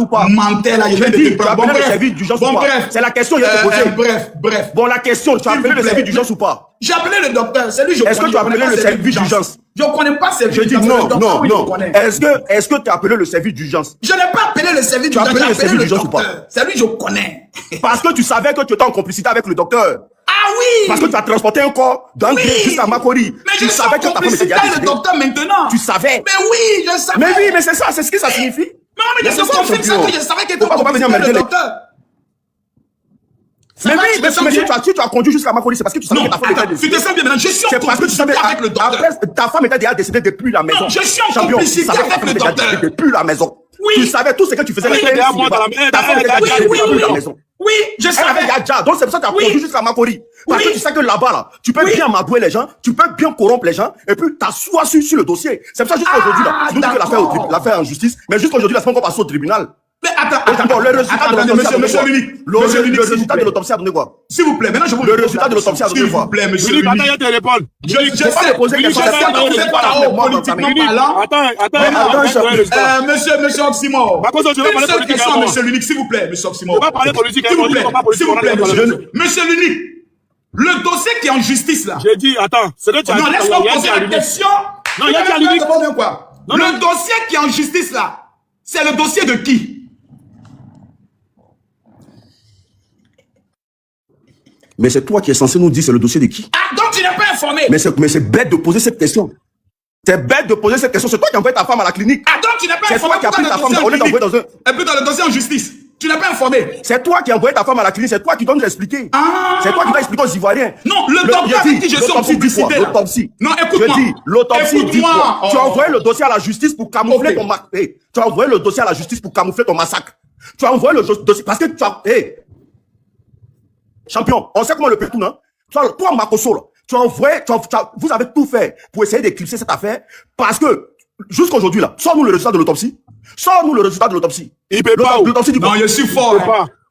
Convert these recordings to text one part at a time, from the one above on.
ou pas? Menteur là, je vais dis, te tu as appelé le service d'urgence ou pas? C'est la question que je vais te poser. Bref. Bon, la question, tu as appelé le service d'urgence ou pas? J'ai appelé le docteur, c'est lui je connais. Est-ce que tu as appelé le service d'urgence? Je ne connais pas service d'urgence. Je dis non. Est-ce que tu as appelé le service d'urgence? Je n'ai pas appelé le service d'urgence, j'ai appelé le docteur. C'est lui je connais. Parce que tu savais que tu étais en complicité avec le docteur. Ah oui! Parce que tu as transporté un corps d'un jusqu'à Makori. Mais je suis en complicité avec le docteur maintenant. Tu savais? Mais oui, je savais. Mais oui, mais c'est ça, c'est ce que ça signifie. Non, mais je confirme ça que je savais qu'il était en complicité avec le docteur. Mais oui, mais si tu as conduit jusqu'à Makori, c'est parce que tu savais que ta femme était décédée. Tu te sens bien maintenant, je suis en complicité avec le docteur. Après, ta femme était déjà décédée depuis la maison. Non, je suis en complicité avec le docteur. Depuis la maison. Oui. Tu savais tout ce que tu faisais. Oui, ta femme était déjà depuis la maison. Oui, je savais. Donc c'est pour ça que tu as conduit jusqu'à Makori. Parce que tu sais que là-bas, là, tu peux bien amadouer les gens, tu peux bien corrompre les gens, et puis t'assois sur le dossier. C'est pour ça jusqu'à aujourd'hui, là, nous disons que l'affaire en justice, mais jusqu'aujourd'hui, la semaine qu'on passe au tribunal. Mais attends, le résultat de l'autopsie a donné quoi? S'il vous plaît, maintenant je vous le résultat de l'autopsie a donné quoi? S'il vous plaît, monsieur Lunique. Attends, te répondre. Je sais poser des questions. Politiquement parlant. Attends. Monsieur Oxymore. Une seule question, monsieur Lunique, s'il vous plaît, monsieur Oxymore. On va parler politique. S'il vous plaît, monsieur Lunique. Le dossier qui est en justice là. J'ai dit, attends, c'est que tu as dit. Non, laisse-moi poser la question. Non, il y a dit à Lunique. Le dossier qui est en justice là, c'est le dossier de qui? Mais c'est toi qui es censé nous dire c'est le dossier de qui? Ah, donc tu n'es pas informé. Mais c'est bête de poser cette question. C'est bête de poser cette question. C'est toi qui as envoyé ta femme à la clinique. Ah, donc tu n'es pas informé. C'est toi qui as pris ta femme au lieu d'envoyer dans un... Et puis dans le dossier en justice. Tu n'es pas informé. C'est toi qui as envoyé ta femme à la clinique. C'est toi qui dois nous expliquer. C'est toi qui dois expliquer aux Ivoiriens. Non, le docteur avec qui je suis en complicité. L'autopsie. Non, écoute-moi. Je dis, l'autopsie dit quoi? Tu as envoyé le dossier à la justice pour camoufler ton massacre. Tu as envoyé le dossier à la justice pour camoufler ton massacre. Tu as envoyé le dossier parce que tu as... Champion, on sait comment le pétou, non? Toi, Makoso, là, tu as envoyé, vous avez tout fait pour essayer d'éclipser cette affaire parce que, jusqu'aujourd'hui, là, sors-nous le résultat de l'autopsie. Sors-nous le résultat de l'autopsie. Il peut pas. Non, je suis fort.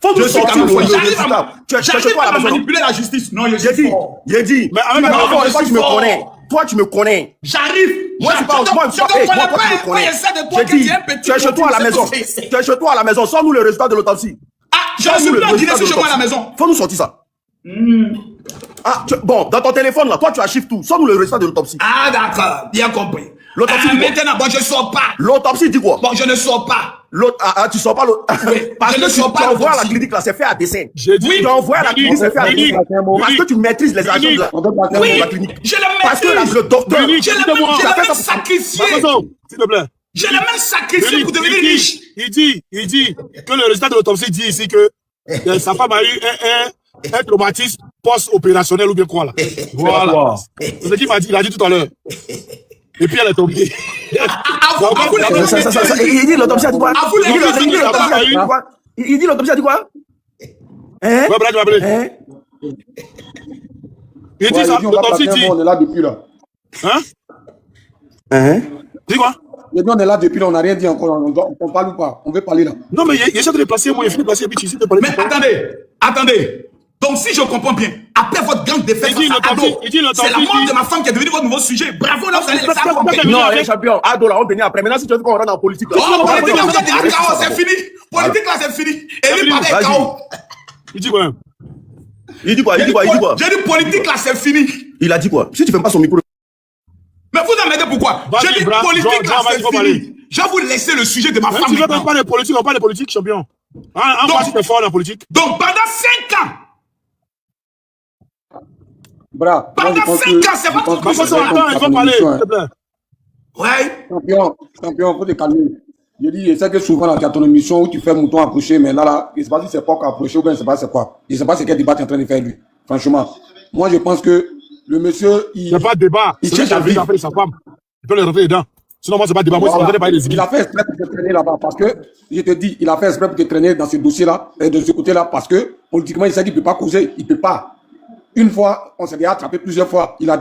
Faut nous sortir le résultat. J'arrive à manipuler la justice. Non, je suis fort. J'ai dit. Mais toi, tu me connais. Toi, tu me connais. J'arrive. Moi, je parle. Moi, tu me connais. Tu es chez toi à la maison. Tu es chez toi à la maison. Sors-nous le résultat de l'autopsie. Ah, je suis plus en Guinée, chez moi à la maison. Faut nous sortir ça. Ah, bon, dans ton téléphone, là, toi, tu archives tout. Sors-nous le résultat de l'autopsie. Ah, d'accord. Bien compris. L'autopsie dit quoi? Maintenant, bon, je ne sors pas. L'autopsie dit quoi? Bon, je ne sors pas. Tu sors pas l'autre. Parce que tu envoies à la clinique, là, c'est fait à dessin. Oui, tu envoies à la clinique, c'est fait à dessin. Parce que tu maîtrises les agents de la clinique. Je le maîtrise. Parce que le docteur. Je l'ai même sacrifié. S'il te plaît. Je l'ai même sacrifié pour devenir riche. Il dit que le résultat de l'autopsie dit ici que sa femme a eu un traumatisme post-opérationnel ou bien quoi là. Voilà. C'est ce qu'il m'a dit, il a dit tout à l'heure. Et puis elle est tombée. Il dit l'autopsie a dit quoi? Il dit l'autopsie a dit quoi? Hein? Il dit ça, l'autopsie dit. On est là depuis là. Hein? Dis quoi? On est là depuis là, on n'a rien dit encore. On parle ou pas? On veut parler là. Non, mais il essaie de déplacer, moi, il fait déplacer, puis tu sais de parler. Mais attendez. Donc, si je comprends bien, après votre grande défaite, c'est la mort de ma femme qui est devenue votre nouveau sujet. Bravo, là, vous allez laisser accompagner. Non, les champions, Ado, là, on venait après. Maintenant, si tu veux qu'on rentre en politique, là. Oh, politique, là, vous êtes déjà KO, c'est fini. Politique, là, c'est fini. Et lui, parlait KO. Il dit quoi? Il dit quoi? J'ai dit politique, là, c'est fini. Il a dit quoi? Si tu fais pas son micro. Mais vous emmerdez pourquoi? J'ai dit politique, là, c'est fini. Je vais vous laisser le sujet de ma femme. Tu veux pas parler de politique, on parle de politique, champion. En quoi tu t'es fort dans la politique? Donc, pendant 5 ans, Bra, pendant 5 ans, c'est votre question. Attends, il faut parler, s'il te plaît. Ouais. Champion, faut te calmer. Je dis, je sais que souvent, tu as ton émission où tu fais mouton approcher, mais là, je ne sais pas si c'est pas approcher ou bien je ne sais pas c'est quoi. Je ne sais pas ce quel débat tu es en train de faire, lui. Franchement. Moi, je pense que le monsieur, il n'y a pas de débat. Il cherche à vivre. Sa femme. Il peut le rentrer dedans. Sinon, moi, c'est pas de débat. Moi, c'est pas des il a fait exprès pour te traîner là-bas parce que, je te dis, il a fait exprès pour te traîner dans ce dossier-là, de ce côté-là, parce que, politiquement, il sait qu'il ne peut pas causer. Il ne peut pas. Une fois, on s'est déjà attrapé plusieurs fois. Il a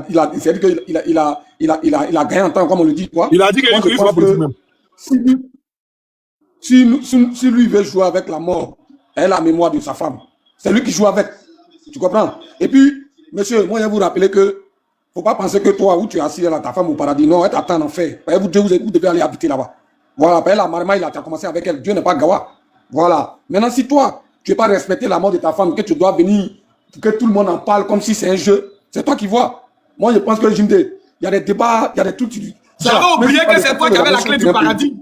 gagné en temps, comme on le dit, quoi. Il a dit qu'il ne faut pas politique même. Si lui veut jouer avec la mort et la mémoire de sa femme, c'est lui qui joue avec. Tu comprends? Et puis, monsieur, moi, je vais vous rappeler que faut pas penser que toi, où tu es assis là, ta femme au paradis, non, elle t'attend en enfer. Vous devez aller habiter là-bas. Voilà, la marma, il a commencé avec elle. Dieu n'est pas gawa. Voilà. Maintenant, si toi, tu n'es pas respecté la mort de ta femme, que tu dois venir, que tout le monde en parle comme si c'est un jeu, c'est toi qui vois. Moi, je pense que il y a des débats, il y a des trucs. J'avais oublié que c'est toi qui avais la clé du paradis.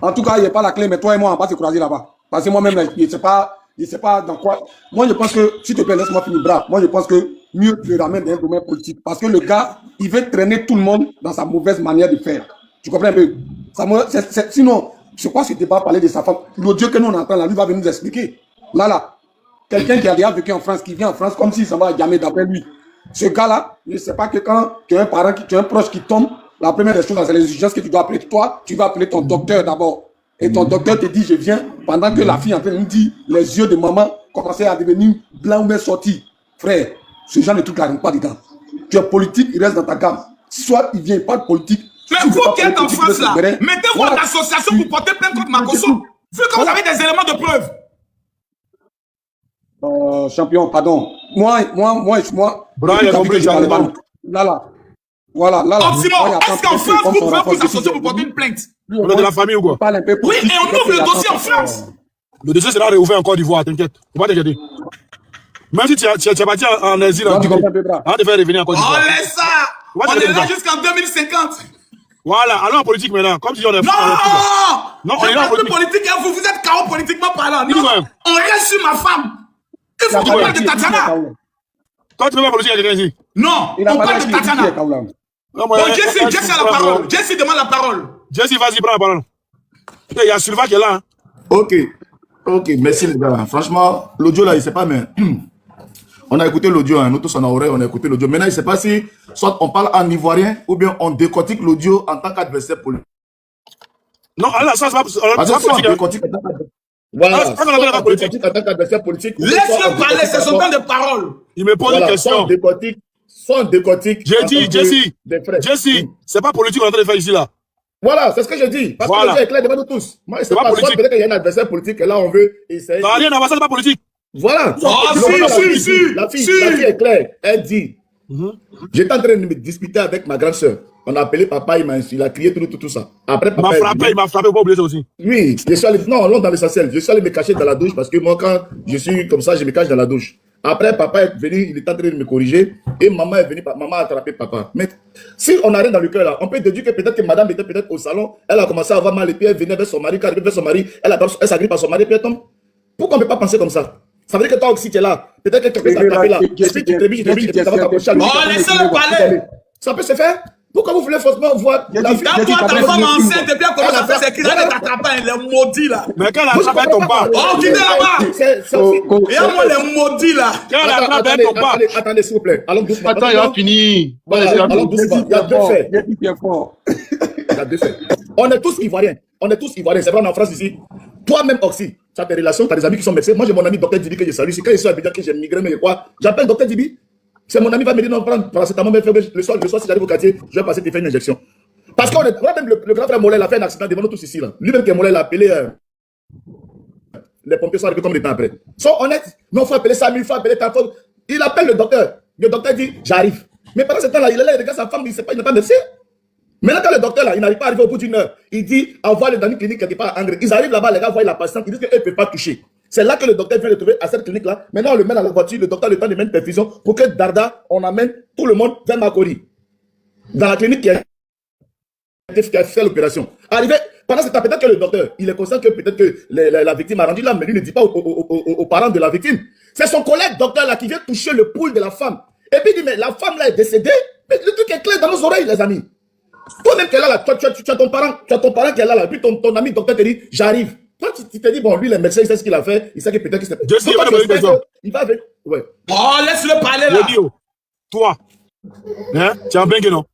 En tout cas, il n'y a pas la clé, mais toi et moi, on va se croiser là-bas. Parce que moi-même, je ne sais pas dans quoi. Moi, je pense que, s'il te plaît, laisse-moi finir, brave. Moi, je pense que mieux tu le ramènes dans un domaine politique. Parce que le gars, il veut traîner tout le monde dans sa mauvaise manière de faire. Tu comprends un peu? Sinon, je crois que ce débat parler de sa femme. L'audio que nous on entend là, lui va venir nous expliquer. Là. Quelqu'un qui a déjà vécu en France, qui vient en France comme s'il s'en va jamais d'après lui. Ce gars-là, je ne sais pas que quand tu as un parent, tu as un proche qui tombe, la première des choses, c'est les exigences que tu dois appeler. Toi, tu vas appeler ton docteur d'abord. Et ton docteur te dit, je viens, pendant que la fille est en train de nous dire, les yeux de maman commençaient à devenir blancs ou même sortis. Frère, ce genre de truc-là, pas dedans. Tu es politique, il reste dans ta gamme. Soit il vient, pas de politique. Mais vous qui êtes en France là, mettez votre association pour porter plainte contre Makosso. Vu que vous avez des éléments de preuve. Champion, pardon. Moi. Brian, compris, là. Voilà. Optimum, est-ce qu'en France, vous pouvez vous associer pour porter une plainte? On est de la famille ou quoi? Oui, et on ouvre le dossier en France. Le dossier sera réouvert en Côte d'Ivoire, t'inquiète. Faut pas t'inquiéter. Même si tu es parti en exil, on te fait revenir en Côte d'Ivoire. On laisse ça. On est là jusqu'en 2050. Voilà, allons en politique maintenant. Comme tu dis, on est... Non, on est là en politique. Vous êtes chaos politiquement parlant. Non, on reste sur ma femme. Il faut qu'on parle de Tatiana. Toi, tu veux pas politique à quelqu'un ici? Non, on parle de Tatiana. Bon, Jesse a la parole. Jesse demande la parole. Jesse, vas-y, prends la parole. Il y a Sylvain qui est là. Ok, merci les gars. Franchement, l'audio là, il ne sait pas, mais on a écouté l'audio, hein. Nous tous en oreille, on a écouté l'audio. Maintenant, il ne sait pas si soit on parle en ivoirien ou bien on décortique l'audio en tant qu'adversaire politique. Non, là, ça, c'est pas politique. Voilà, en tant qu'adversaire politique. Laisse-le parler, c'est son temps de parole. Il me pose une question. Soit on décortique. J'ai dit, Jesse, c'est pas politique qu'on est en train de faire ici là. Voilà, c'est ce que je dis. Parce que le jeu est clair devant nous tous. Moi, c'est pas politique. Peut-être qu'il y a un adversaire politique et là, on veut essayer. Ça n'a rien à voir, ça, c'est pas politique. Voilà. La fille est claire. Elle dit, j'étais en train de me disputer avec ma grande soeur. On a appelé papa, il a crié tout ça. Après, papa il m'a frappé, pas oublier ça aussi. Oui, je suis allé, non, dans l'essentiel. Je suis allé me cacher dans la douche parce que moi, quand je suis comme ça, je me cache dans la douche. Après, papa est venu, il est en train de me corriger et maman est venue, maman a attrapé papa. Mais si on a rien dans le cœur là, on peut déduire que peut-être que madame était peut-être au salon, elle a commencé à avoir mal et puis elle venait vers son mari, quand elle venait vers son mari, elle s'agrippe à son mari et puis elle tombe. Pourquoi on ne peut pas penser comme ça? Ça veut dire que toi aussi tu es là. Peut-être que quelqu'un t'a tapé là. Si tu te ça va t'approcher à lui. Oh, laissez-le parler. Ça peut se faire? Pourquoi vous voulez forcément voir la fille? Quand toi, ta femme enceinte et puis elle commence à faire ses cris, elle t'attrape, elle est maudite là. Mais quand elle attrape, elle tombe pas. Oh, quittez là-bas. Regarde-moi les maudits là. Quand elle attrape, elle tombe pas. Attendez, s'il vous plaît. Allons doucement. Attends, il a fini. Allons doucement. Il y a deux faits. Il y a deux faits. On est tous ivoiriens. C'est vrai, on est en France ici. Toi-même, Oxy, tu as tes relations, tu as des amis qui sont médecins. Moi, j'ai mon ami Dr Dibi que je salue. Quand je suis à Abidjan, que j'ai migré, mais quoi, j'appelle Dr Dibi. C'est mon ami va me dire non, prendre paracétamol, le soir, si j'arrive au quartier, je vais passer te faire une injection. Parce qu'on est, même le grand frère Mollet, il a fait un accident devant nous tous ici, là. Lui-même qui est Mollet, il a appelé, les pompiers sont arrivés comme des temps après. Sont honnêtes, mais il faut appeler Samuel, il faut appeler ta femme. Il appelle le docteur. Le docteur dit, j'arrive. Mais pendant ce temps-là, il est là, il regarde sa femme, il n'est pas médecin. Maintenant, quand le docteur, là, il n'arrive pas à arriver au bout d'une heure, il dit, envoie-le dans une clinique quelque part à André. Ils arrivent là-bas, les gars voient la patiente, ils disent qu'elle ne peut pas toucher. C'est là que le docteur vient de trouver à cette clinique-là. Maintenant, on le met dans la voiture, le docteur a le temps de mettre une perfusion pour que Darda, on amène tout le monde vers Makori. Dans la clinique qui a fait l'opération. Arrivé, pendant ce temps, peut-être que le docteur, il est conscient que peut-être que la victime a rendu là, mais lui ne dit pas aux parents de la victime. C'est son collègue docteur là qui vient toucher le pouls de la femme. Et puis il dit, mais la femme là est décédée. Mais le truc est clair dans nos oreilles, les amis. Toi-même qui es là, tu as ton parent qui est là, puis ton ami docteur te dit, j'arrive. Toi, tu te dis, bon, lui, le médecin, il sait ce qu'il a fait, il sait que peut-être que c'est... Il va avec... Ouais. Oh, laisse-le parler là. Toi, hein, tu es un bengue, non?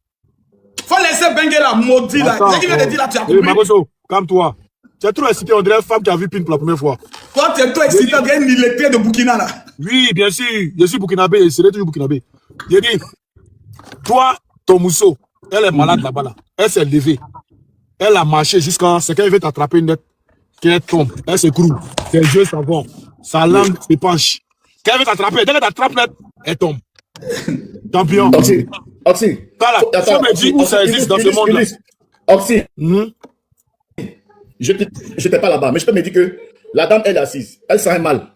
Faut laisser bengue là, maudit là. C'est qui vient de dire là, tu as compris. Makosso, calme-toi. Tu as trop excité, on dirait une femme qui a vu Pin pour la première fois. Toi, tu es trop excité, on dirait une illettrée de Burkina là. Oui, bien sûr, je suis burkinabé, je serai toujours burkinabé. J'ai dit, toi, ton mousseau, elle est malade là-bas là. Elle s'est levée. Elle a marché jusqu'à ce qu'elle veut t'attraper une lettre. Qu'elle tombe, elle s'écroule, ses yeux savants, sa langue s'épanche. Quand elle veut t'attraper, dès qu'elle t'attrape, elle tombe. Champion. Oxy. Voilà, tu me dis où ça existe dans ce monde-là. Oxy. Je n'étais pas là-bas, mais je peux me dire que la dame, elle est assise. Elle sent mal.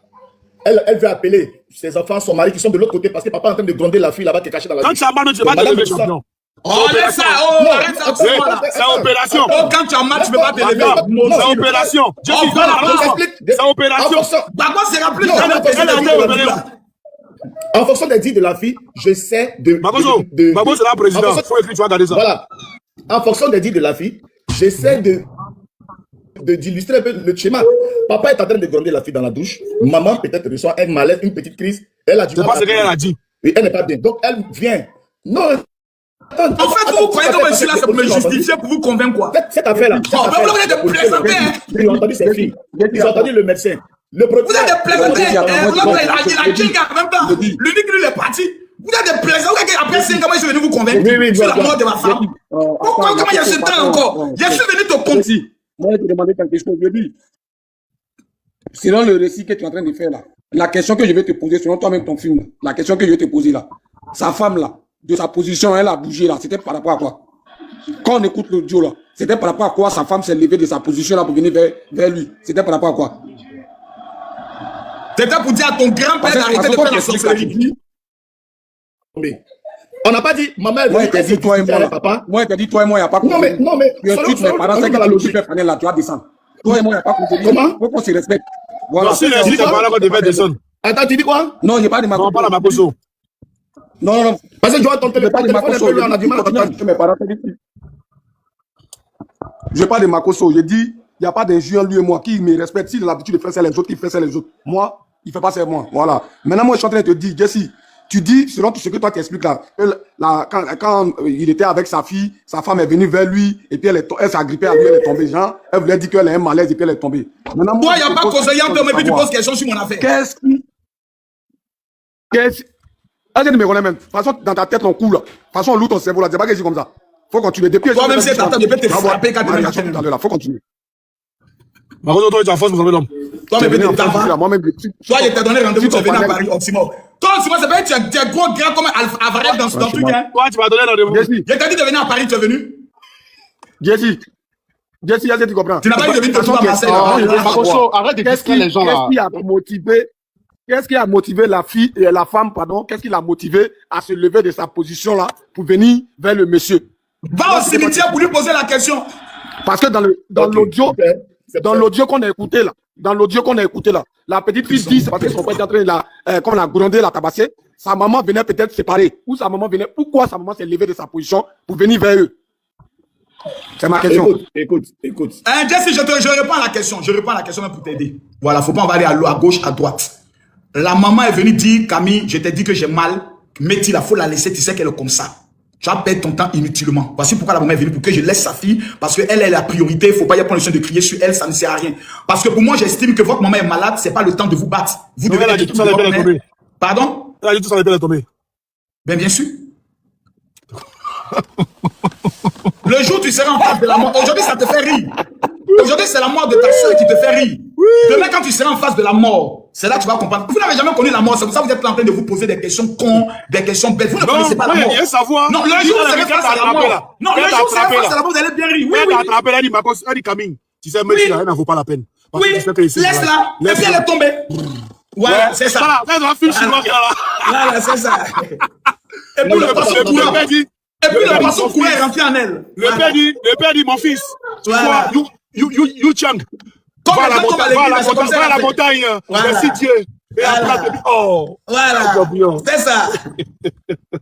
Elle veut appeler ses enfants, son mari qui sont de l'autre côté parce que papa est en train de gronder la fille là-bas qui est cachée dans la Quand vie. tu as mal, tu ne peux pas te lever, champion. Oh, arrête ça, arrête ça. C'est opération. Oh, quand tu as mal, tu ne peux pas te lever. C'est opération. C'est opération. Bah, moi, c'est rappelé. En fonction des dits de la fille, j'essaie de... Makoso, c'est la présidente. Il faut écrire, tu vas garder ça. Voilà. En fonction des dits de la fille, j'essaie d'illustrer un peu le schéma. Papa est en train de gronder la fille dans la douche. Maman peut-être reçoit un malaise, une petite crise. Elle a du mal. C'est pas ce qu'elle a dit. Et elle n'est pas bien. Donc elle vient. Non. En fait, vous croyez que je suis là, c'est pour me justifier, pour vous convaincre quoi? Cette affaire-là. Oh, mais vous êtes des plaisantés. Ils ont entendu ses filles. Ils ont entendu le médecin. Vous êtes des plaisantés. Il a King en même temps. L'unique, lui, il est parti. Vous êtes des plaisants. Après 5 ans, je suis venu vous convaincre sur la mort de ma femme. Pourquoi, comment il y a ce temps encore? Je suis venu te conduire. Moi, je te demandais quelque chose. Je dis, selon le récit que tu es en train de faire là, la question que je vais te poser, selon toi-même ton film, la question que je vais te poser là, sa femme là, de sa position, elle a bougé là, c'était par rapport à quoi? Quand on écoute l'audio là, c'était par rapport à quoi sa femme s'est levée de sa position là pour venir vers lui? C'était par rapport à quoi? C'était pour dire à ton grand-père d'arrêter de faire la sorcellerie. On n'a pas dit, maman, moi, elle t'a dit, toi et moi, papa. Moi, elle t'a dit, toi et moi, il n'y a pas compris. Non, mais. Ensuite, mes parents, c'est que la logique est là, tu vas descendre. Toi et moi, il n'y a pas compris. Comment? Faut qu'on se respecte. Voilà. Si les gens parlent de faire descendre. Attends, tu dis quoi? Non, il n'y a pas de Makoso. Non, pas la Makoso. Non. Parce que tu vois ton téléphone, on a du mal à t'entendre. Je parle de Makoso. Je dis, il n'y a pas d'injure, lui et moi, qui me respecte. S'il a l'habitude de faire ça les autres, qui fait ça les autres. Moi, il ne fait pas ça moi. Voilà. Maintenant, moi, je suis en train de te dire, Jesse, tu dis, selon tout ce que toi tu expliques là, quand il était avec sa fille, sa femme est venue vers lui, et puis elle s'est agrippée à lui, elle est tombée. Genre, elle voulait dire qu'elle a un malaise, et puis elle est tombée. Maintenant, toi, il n'y a pas conseiller un peu, mais puis tu poses question sur mon affaire. Est-ce que tu me connais même? De toute façon, dans ta tête, on coule. De toute façon, on loue ton cerveau là. C'est pas que c'est comme ça. Faut continuer. Depuis toi, même si t'attends, je peux te frapper quand tu es là. Faut continuer. Makoso, toi, tu as force pour sauver l'homme. Toi, mais toi, je t'ai donné rendez-vous, tu es venu à Paris, Oxymore. Toi, Oxymore, c'est pas que tu es gros grand comme Avarel dans ce truc, hein. Toi, tu m'as donné rendez-vous. Je t'ai dit de venir à Paris, tu es venu. Jesse, est-ce que tu comprends? Tu n'as pas dit de venir à Marseille. Makoso, arrête de critiquer les gens là. Qu'est-ce qui a motivé la fille et la femme, pardon, qu'est-ce qui l'a motivé à se lever de sa position là pour venir vers le monsieur? Va au cimetière pour lui poser la question. Parce que dans l'audio qu'on a écouté là, la petite fille dit, c'est parce que son père est en train de comme la gronder, la tabasser, sa maman venait peut-être séparer. Pourquoi sa maman s'est levée de sa position pour venir vers eux? C'est ma question. Écoute. Jesse, je réponds à la question. Je réponds à la question même pour t'aider. Voilà, faut pas en aller à gauche, à droite. La maman est venue dire, Camille, je t'ai dit que j'ai mal. Mais il faut la laisser, tu sais qu'elle est comme ça. Tu vas perdre ton temps inutilement. Voici pourquoi la maman est venue, pour que je laisse sa fille, parce qu'elle est la priorité. Il ne faut pas y prendre le soin de crier sur elle, ça ne sert à rien. Parce que pour moi, j'estime que votre maman est malade, ce n'est pas le temps de vous battre. Vous devez elle a dit tout ça, elle est tombée. Pardon? Elle a dit tout ça, elle est tombée. Bien sûr. Le jour où tu seras en face de la mort, aujourd'hui ça te fait rire. Aujourd'hui c'est la mort de ta soeur qui te fait rire. Demain quand tu seras en face de la mort, c'est là que tu vas comprendre. Vous n'avez jamais connu la mort, c'est pour ça que vous êtes là en train de vous poser des questions cons, des questions bêtes. Vous ne connaissez pas la mort. Non, le jour où vous serez face à la mort. Non, le jour où vous serez face à la mort, vous allez bien rire. Oui, oui. Elle a dit Makoso, elle dit Camille, tu sais, mais ça n'en vaut pas la peine. Oui, laisse-la. Et puis elle est tombée. Voilà, c'est ça. Voilà, c'est ça. Et puis le poisson courant. Et puis le poisson courant est rentré en elle. Le père dit, mon fils, tu vois, you chang. Va à la montagne, merci Dieu. Et après, oh. Voilà, c'est ça.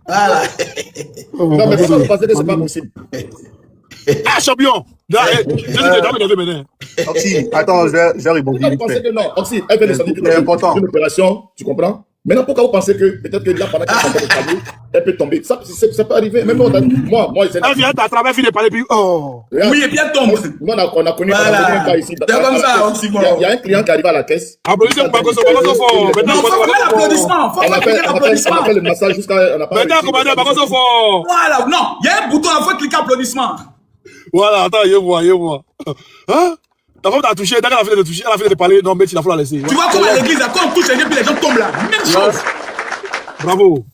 Voilà. Non, mais comment vous pensez que c'est pas possible? Ah, champion! Oxy, attends, je vais rebondir. Vous pensez que non, Oxy, elle vient de sortir d'une opération, tu comprends? Maintenant, pourquoi vous pensez que peut-être que là, pendant qu'elle est en train de parler, elle peut tomber? Ça peut arriver. Même moi, elle vient à travers, fini de parler, puis oh! Oui, et puis elle tombe. Moi, on a connu un cas ici. C'est comme ça, il y a un client qui arrive à la caisse. Applaudissez pour Makoso fort. Maintenant, il faut faire l'applaudissement. On a fait le massage jusqu'à. Maintenant, commandant Makoso fort. Voilà, non, il y a un bouton, il faut cliquer applaudissement. Voilà, attends, je vois. Hein? Ta femme t'a touché, elle a fait de parler, non, mais il faut la laisser. Tu vois comment à l'église, quand on touche les gens, puis les gens tombent là. Même chose. Bravo.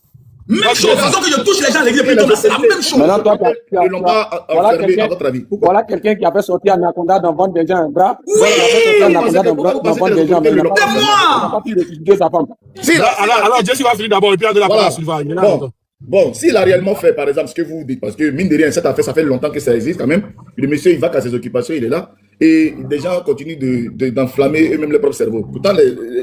Même chose, façon que je touche les gens à l'église, c'est la même chose. Maintenant, toi, Ils ne l'ont pas enfermé, à votre avis. Pourquoi? voilà quelqu'un qui a fait sortir Anaconda d'en vendre des gens un bras. Oui. Voilà, il a fait sortir Anaconda d'en vendre des gens, mais il n'a C'est pas moi. pu ressusciter sa femme. Si, là, Alors, Jesse va finir d'abord et puis on donne la parole à Sylvain. Il est là, Bon, attends. bon, s'il a réellement fait, par exemple, ce que vous dites, parce que mine de rien, cette affaire, ça fait longtemps que ça existe quand même. Le monsieur, il va qu'à ses occupations, il est là. Et des gens continuent d'enflammer eux-mêmes leur propre cerveau. Pourtant,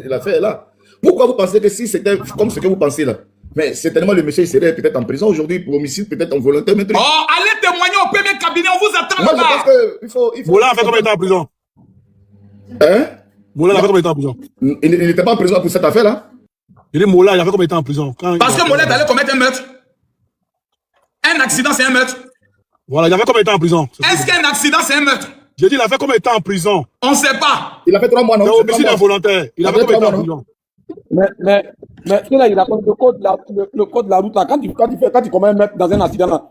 l'affaire est là. Pourquoi vous pensez que si c'était comme ce que vous pensez là? Mais certainement, le monsieur, il serait peut-être en prison aujourd'hui pour homicide, peut-être en volontaire. Mais... Oh, allez témoigner au premier cabinet, on vous attend moi, je là-bas. pense qu'il faut... Moula a fait combien de temps en prison? Hein? Moula a fait combien de temps en prison? Il n'était pas en prison pour cette affaire-là? Il dit Moula, il a fait combien de temps en prison? Parce que Moulin allait commettre un meurtre. Un accident, c'est un meurtre. Voilà, il a fait combien de temps en prison? Est-ce qu'un accident, c'est un meurtre? J'ai dit, il a fait combien de temps en prison? On ne sait pas. Il a fait 3 mois, non? C'est C'est 3 homicide mois. involontaire. Il a fait combien de temps en prison? Mais là, il raconte le code de la route là. Quand tu commets un meurtre dans un accident là,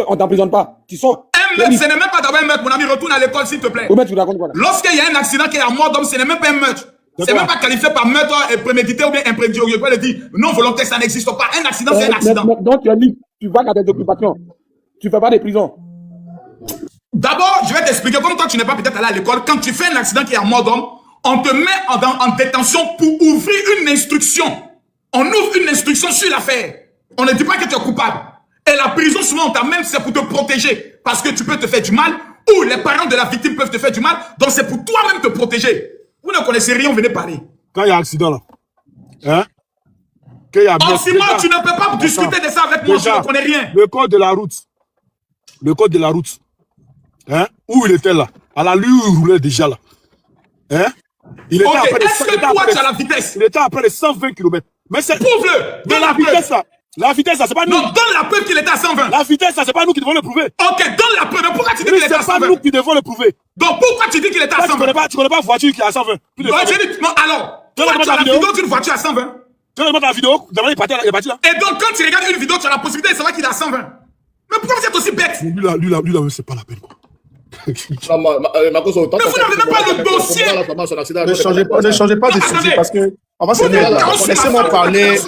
on t'emprisonne pas. Tu sors. Un meurtre, ce n'est même pas d'abord un meurtre. Mon ami, retourne à l'école, s'il te plaît. Oui, mais tu racontes quoi là? Lorsqu'il y a un accident qui est à mort d'homme, ce n'est même pas un meurtre. C'est même pas qualifié par meurtre prémédité ou bien imprémédité. Je peux le dire. Non volontaire, ça n'existe pas. Un accident, c'est un accident. Donc tu es libre. Tu vas à tes occupations. Tu fais pas des prisons. D'abord, je vais t'expliquer. Comme toi, tu n'es pas peut-être allé à l'école. Quand tu fais un accident qui est à mort d'homme, on te met en détention pour ouvrir une instruction. On ouvre une instruction sur l'affaire. On ne dit pas que tu es coupable. Et la prison, souvent, on t'amène, c'est pour te protéger. Parce que tu peux te faire du mal, ou les parents de la victime peuvent te faire du mal. Donc, c'est pour toi-même te protéger. Vous ne connaissez rien, venez parler. Quand il y a accident là. Hein? Qu'il y a En Simon, tu ne peux pas discuter de ça avec moi, je ne connais rien. Le code de la route. Le code de la route. Hein? Où il était là? À la lui où il roulait déjà là. Hein? Il était Ok, après est-ce que toi, tu as la vitesse? Il était après les 120 km. Mais c'est. Prouve-le! De Donne la la vitesse preuve! là. La vitesse là, c'est pas nous. Non, donne la preuve qu'il était à 120. La vitesse là, c'est pas nous qui devons le prouver. Ok, donne la preuve. Mais pourquoi tu dis Mais qu'il était à c'est pas 120? nous qui devons le prouver. Donc pourquoi tu dis qu'il était à Toi, 120? tu connais pas voiture qui est à 120. Plus de Non, 120. j'ai dit, non, alors, Tu toi, regardes tu as la la vidéo? vidéo d'une voiture à 120. Tu regardes la vidéo, d'abord il est parti là. Et donc, quand tu regardes une vidéo, tu as la possibilité de savoir qu'il est à 120. Mais pourquoi vous êtes aussi bête? Lui là, c'est pas la peine quoi. Non, Marcos, autant Mais vous n'avez même pas le dossier. Ne changez pas de sujet parce que on va se mettre là. Laissez-moi parler.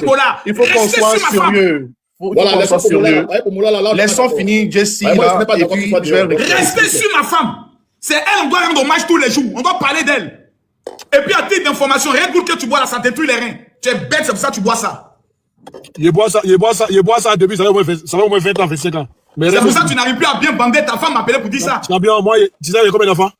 Il faut qu'on soit sérieux. Voilà, laissons sérieux. sérieux. Laissons finir Jessie là. Et puis je vais Restez sur ma femme. C'est elle, on doit rendre hommage tous les jours. On doit parler d'elle. Et puis, à titre d'information, rien que tu bois là, ça détruit les reins. Tu es bête, c'est pour ça que tu bois ça. Il boit ça depuis, ça va au moins 20 ans, 25 ans. C'est pour ça que tu n'arrives plus à bien bander. Ta femme m'appelait pour dire ça. Champion, moi, tu sais, il y a combien d'enfants?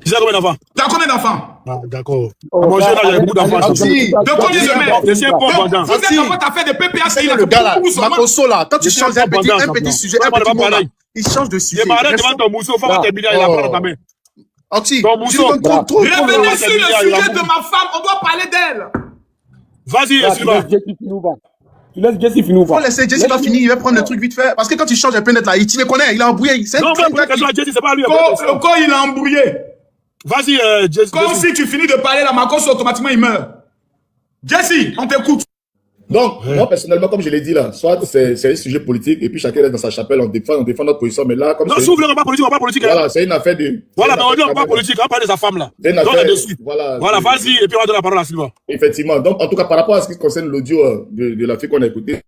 Tu sais combien d'enfants? Tu as combien d'enfants? Ah, d'accord. À mon jeune âge, il y a beaucoup d'enfants. De combien de mères? Je suis un bon bandant. Vous êtes en train de faire des PPH. C'est le gars là, Makoso là, quand tu changes un petit sujet, un petit mot là, il change de sujet. Il est malade devant ton mousseau, il faut que tu termines, il a pas dans ta main. Anti, Ton tu mousseau. donnes trop. Revenez sur le sujet de ma femme. On doit parler d'elle. Vas-y, Sylvain. Tu laisses Jessie finir ou Faut pas? laisser Jessie pas finir, il va prendre le truc vite fait. Parce que quand tu changes un peu net là, il te connaît, il est embrouillé. Non, mais c'est pas lui. Quand il a embrouillé. Vas-y, Jesse. Comme si tu finis de parler, la Marcos, automatiquement, il meurt. Jesse, on t'écoute. Donc, moi, personnellement, comme je l'ai dit là, soit c'est un sujet politique, et puis chacun est dans sa chapelle, on défend notre position, mais là, comme Non, c'est... s'ouvre le repas politique, on va pas politique. Voilà, c'est une affaire de... Voilà, mais on dit on va pas politique, on va parler de sa femme là. C'est une Donc, affaire... dessus. Voilà, vas-y, et puis on va donner la parole à Sylvain. Effectivement. Donc, en tout cas, par rapport à ce qui concerne l'audio de la fille qu'on a écouté,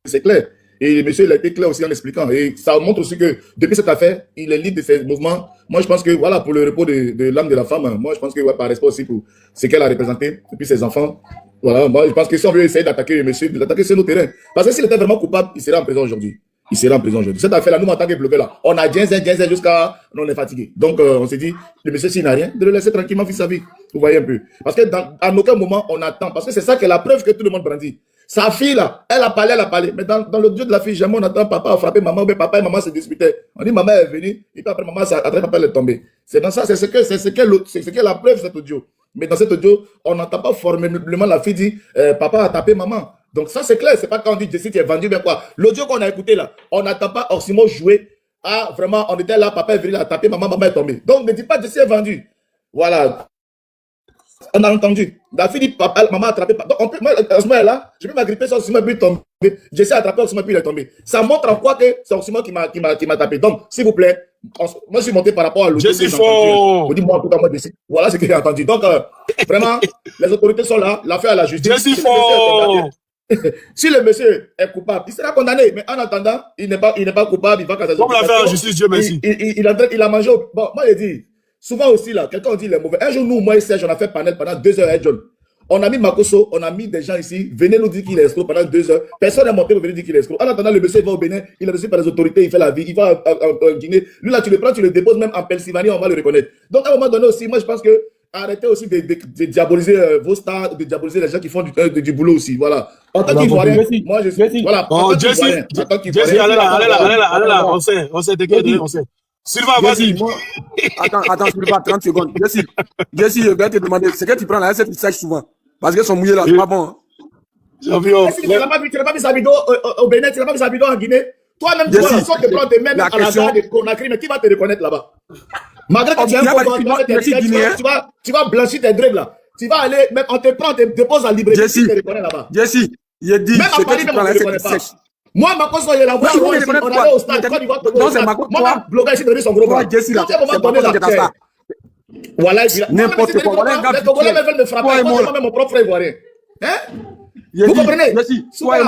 c'est clair. Et le monsieur, il a été clair aussi en expliquant. Et ça montre aussi que depuis cette affaire, il est libre de ses mouvements. Moi, je pense que, voilà, pour le repos de l'âme de la femme, moi, je pense que, ouais, par respect aussi pour ce qu'elle a représenté, et puis ses enfants. Voilà, moi, je pense que si on veut essayer d'attaquer le monsieur, d'attaquer sur nos terrains. Parce que s'il était vraiment coupable, il serait en prison aujourd'hui. Il serait en prison aujourd'hui. Cette affaire-là, nous, en tant que blogueurs, là, on a 15 jusqu'à... On est fatigué. Donc, on s'est dit, le monsieur, s'il n'a rien, de le laisser tranquillement vivre sa vie. Vous voyez un peu. Parce que à aucun moment, on attend. Parce que c'est ça qui est la preuve que tout le monde brandit. Sa fille, là, elle a parlé. Mais dans le dieu de la fille, jamais on attend papa a frappé maman, ou bien papa et maman se disputaient. On dit maman est venue, et puis après maman, après papa elle est tombée. C'est dans ça, c'est ce que la preuve, cet audio. Mais dans cet audio, on n'entend pas formellement la fille dire, papa a tapé maman. Donc ça, c'est clair, c'est pas quand on dit Jessie, tu es vendu, bien quoi. L'audio qu'on a écouté là, on n'entend pas Orsimo jouer. Ah, vraiment, on était là, papa est venu, il a tapé maman, maman est tombée. Donc ne dis pas Jessie est vendu. Voilà. On a entendu. La fille dit, papa, maman a attrapé. Donc, on peut, moi, à ce moment-là, je peux m'agripper sur Orsimo et puis tomber. Jessie a attrapé Orsimo et puis il est tombé. Ça montre en quoi que c'est Orsimo qui m'a tapé. Donc, s'il vous plaît, Moi, je suis monté par rapport à l'audio. Jesse Fort. Je dis, moi, tout à moi, voilà ce que j'ai entendu. Donc, vraiment, les autorités sont là, l'affaire à la justice. Jesse Fort. Si le monsieur est coupable, il sera condamné. Mais en attendant, il n'est pas coupable, il va casser. Comme l'affaire à la justice, Dieu merci. Il a mangé. Bon, moi, je dis, souvent aussi, là, quelqu'un dit les mauvais. Un jour, nous, moi et Serge, on a fait panel pendant 2 heures avec John. On a mis Makosso, on a mis des gens ici, venez nous dire qu'il est escroc pendant 2 heures. Personne n'est monté pour venir dire qu'il est escroc. En attendant, le monsieur il va au Bénin, il est reçu par les autorités, il fait la vie, il va en Guinée. Lui, là, tu le prends, tu le déposes même en Pennsylvanie, on va le reconnaître. Donc, à un moment donné aussi, moi, je pense que arrêtez aussi de diaboliser vos stars, de diaboliser les gens qui font du boulot aussi. Voilà. En tant qu'Ivoirien, moi, je suis. Voilà. Oh, Jesse, allez là, on sait, t'inquiète, on sait. Sylvain, vas-y. Attends, Sylvain, 30 secondes. Jesse, je vais te demander, c'est que tu prends la recette, tu sèches souvent. Parce qu'ils sont mouillés là, c'est pas bon. Hein. Champion. Tu n'as pas mis sa vidéo au Bénin, tu n'as pas mis sa vidéo en Guinée. Toi-même, tu vas te prendre tes mains à la gare de Conakry, mais qui va te reconnaître là-bas? Malgré que tu es un tu vas blanchir tes dreads là. Tu vas aller, même on te prend, on te dépose en librairie, tu te reconnais là-bas. Jesse, il a dit, même à Paris, même on ne te reconnaît pas. Moi, ma cause, il y a la voix, on allait au stade, quand il va te non, c'est ma cause. Moi, blogueur ici, donner son gros bras. Jesse, là, c'est pas ça. Voilà, n'importe quoi. Les Congolais veulent me frapper, moi, même mon propre frère ivoirien. Hein? Vous comprenez? Toi et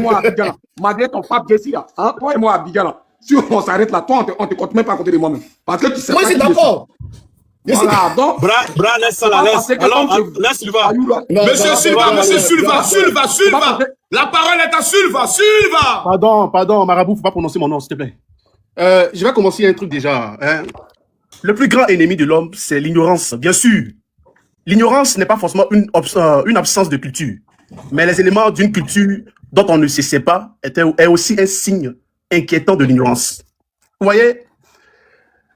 moi, Abidjan, malgré ton pape Jesse, là, hein, toi et moi, Abidjan, si on s'arrête là, toi, on te compte même pas à côté de moi-même. Parce que tu sais. Moi, c'est d'accord. Voilà, donc. Bras, laisse ça là, laisse. Alors, laisse Sylvain. Monsieur Sylvain. La parole est à Sylvain. Pardon, Marabout, faut pas prononcer mon nom, s'il te plaît. Je vais commencer un truc déjà. Hein. Le plus grand ennemi de l'homme, c'est l'ignorance, bien sûr. L'ignorance n'est pas forcément une absence de culture, mais les éléments d'une culture dont on ne se sait pas est aussi un signe inquiétant de l'ignorance. Vous voyez,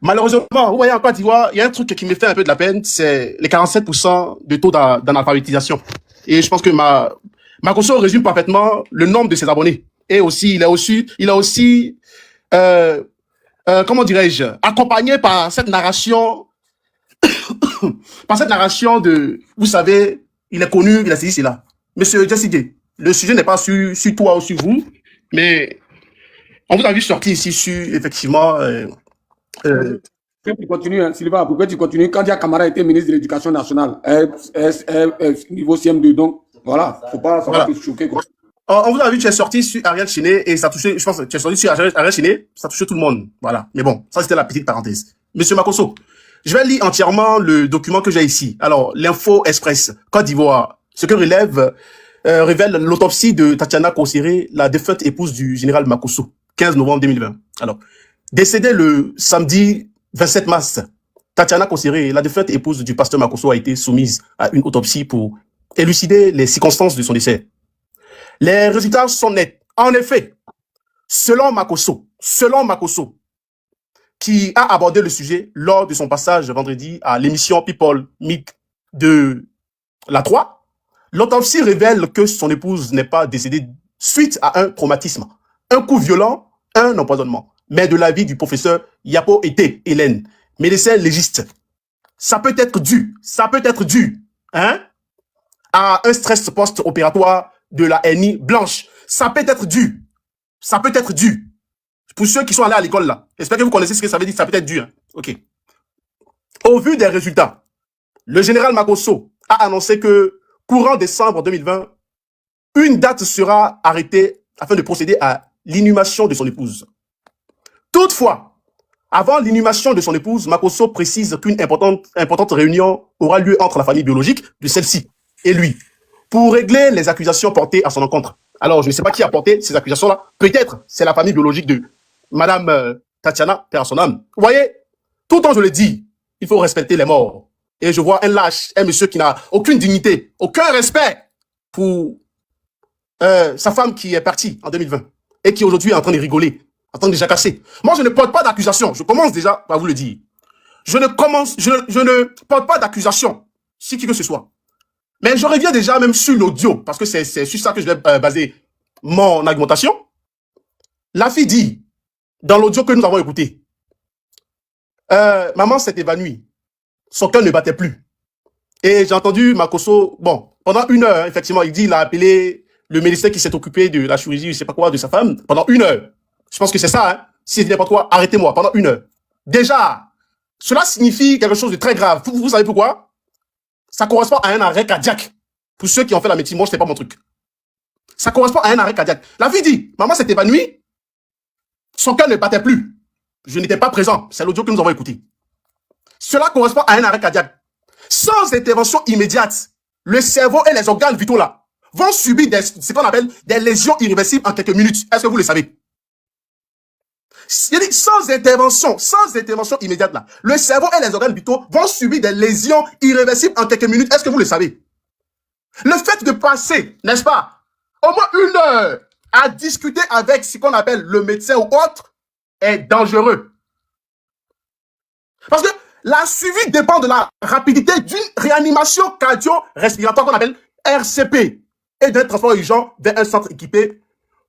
malheureusement, vous voyez en Côte d'Ivoire, il y a un truc qui me fait un peu de la peine, c'est les 47% de taux d'analphabétisation. Et je pense que Makosso résume parfaitement le nombre de ses abonnés. Et aussi, il a aussi comment dirais-je, accompagné par cette narration, de, vous savez, il est connu, il a saisi cela. Monsieur Jesse, le sujet n'est pas sur toi ou sur vous, mais on vous a vu sortir ici sur, effectivement... Pourquoi tu continues, hein, Sylvain, pourquoi tu continues? Quand Dia Camara était ministre de l'Éducation nationale, niveau CM2, donc, voilà, faut pas te choquer, quoi. On vous a vu, tu es sorti sur Ariel Chiné et ça touchait, je pense, tu es sorti sur Ariel Chiné, ça touchait tout le monde. Voilà. Mais bon, ça c'était la petite parenthèse. Monsieur Makosso, je vais lire entièrement le document que j'ai ici. Alors, l'Info Express, Côte d'Ivoire, ce que révèle l'autopsie de Tatiana Kosseré, la défunte épouse du général Makosso, 15 novembre 2020. Alors, décédée le samedi 27 mars, Tatiana Kosseré, la défunte épouse du pasteur Makosso, a été soumise à une autopsie pour élucider les circonstances de son décès. Les résultats sont nets. En effet, selon Makosso, qui a abordé le sujet lors de son passage vendredi à l'émission People Meet de la 3, l'autopsie révèle que son épouse n'est pas décédée suite à un traumatisme, un coup violent, un empoisonnement, mais de l'avis du professeur Yapo Ete Hélène, médecin légiste. Ça peut être dû, hein, à un stress post-opératoire de la hernie blanche. Ça peut être dû. Pour ceux qui sont allés à l'école là, j'espère que vous connaissez ce que ça veut dire, ça peut être dû. Hein. Ok. Au vu des résultats, le général Makosso a annoncé que courant décembre 2020, une date sera arrêtée afin de procéder à l'inhumation de son épouse. Toutefois, avant l'inhumation de son épouse, Makosso précise qu'une importante réunion aura lieu entre la famille biologique de celle-ci et lui, pour régler les accusations portées à son encontre. Alors, je ne sais pas qui a porté ces accusations-là. Peut-être c'est la famille biologique de Madame Tatiana, père à son âme. Vous voyez, tout le temps je le dis, il faut respecter les morts. Et je vois un lâche, un monsieur qui n'a aucune dignité, aucun respect pour sa femme qui est partie en 2020 et qui aujourd'hui est en train de rigoler, en train de jacasser. Moi, je ne porte pas d'accusation. Je commence déjà par vous le dire. Je ne porte pas d'accusation sur qui que ce soit. Mais je reviens déjà même sur l'audio, parce que c'est sur ça que je vais baser mon argumentation. La fille dit, dans l'audio que nous avons écouté, maman s'est évanouie, son cœur ne battait plus. Et j'ai entendu Makosso, bon, pendant 1 heure, effectivement, il a appelé le médecin qui s'est occupé de la chirurgie, je sais pas quoi, de sa femme, pendant 1 heure. Je pense que c'est ça, hein. si je dis n'importe quoi, arrêtez-moi pendant 1 heure. Déjà, cela signifie quelque chose de très grave. Vous savez pourquoi? Ça correspond à un arrêt cardiaque. Pour ceux qui ont fait la médecine, moi, c'était pas mon truc. Ça correspond à un arrêt cardiaque. La fille dit, maman s'est évanouie, son cœur ne battait plus. Je n'étais pas présent. C'est l'audio que nous avons écouté. Cela correspond à un arrêt cardiaque. Sans intervention immédiate, le cerveau et les organes vitaux là vont subir ce qu'on appelle des lésions irréversibles en quelques minutes. Est-ce que vous le savez? Sans intervention immédiate là, le cerveau et les organes vitaux vont subir des lésions irréversibles en quelques minutes. Est-ce que vous le savez? Le fait de passer, n'est-ce pas, au moins 1 heure à discuter avec ce qu'on appelle le médecin ou autre est dangereux. Parce que la suivi dépend de la rapidité d'une réanimation cardio-respiratoire qu'on appelle RCP et d'un transport urgent vers un centre équipé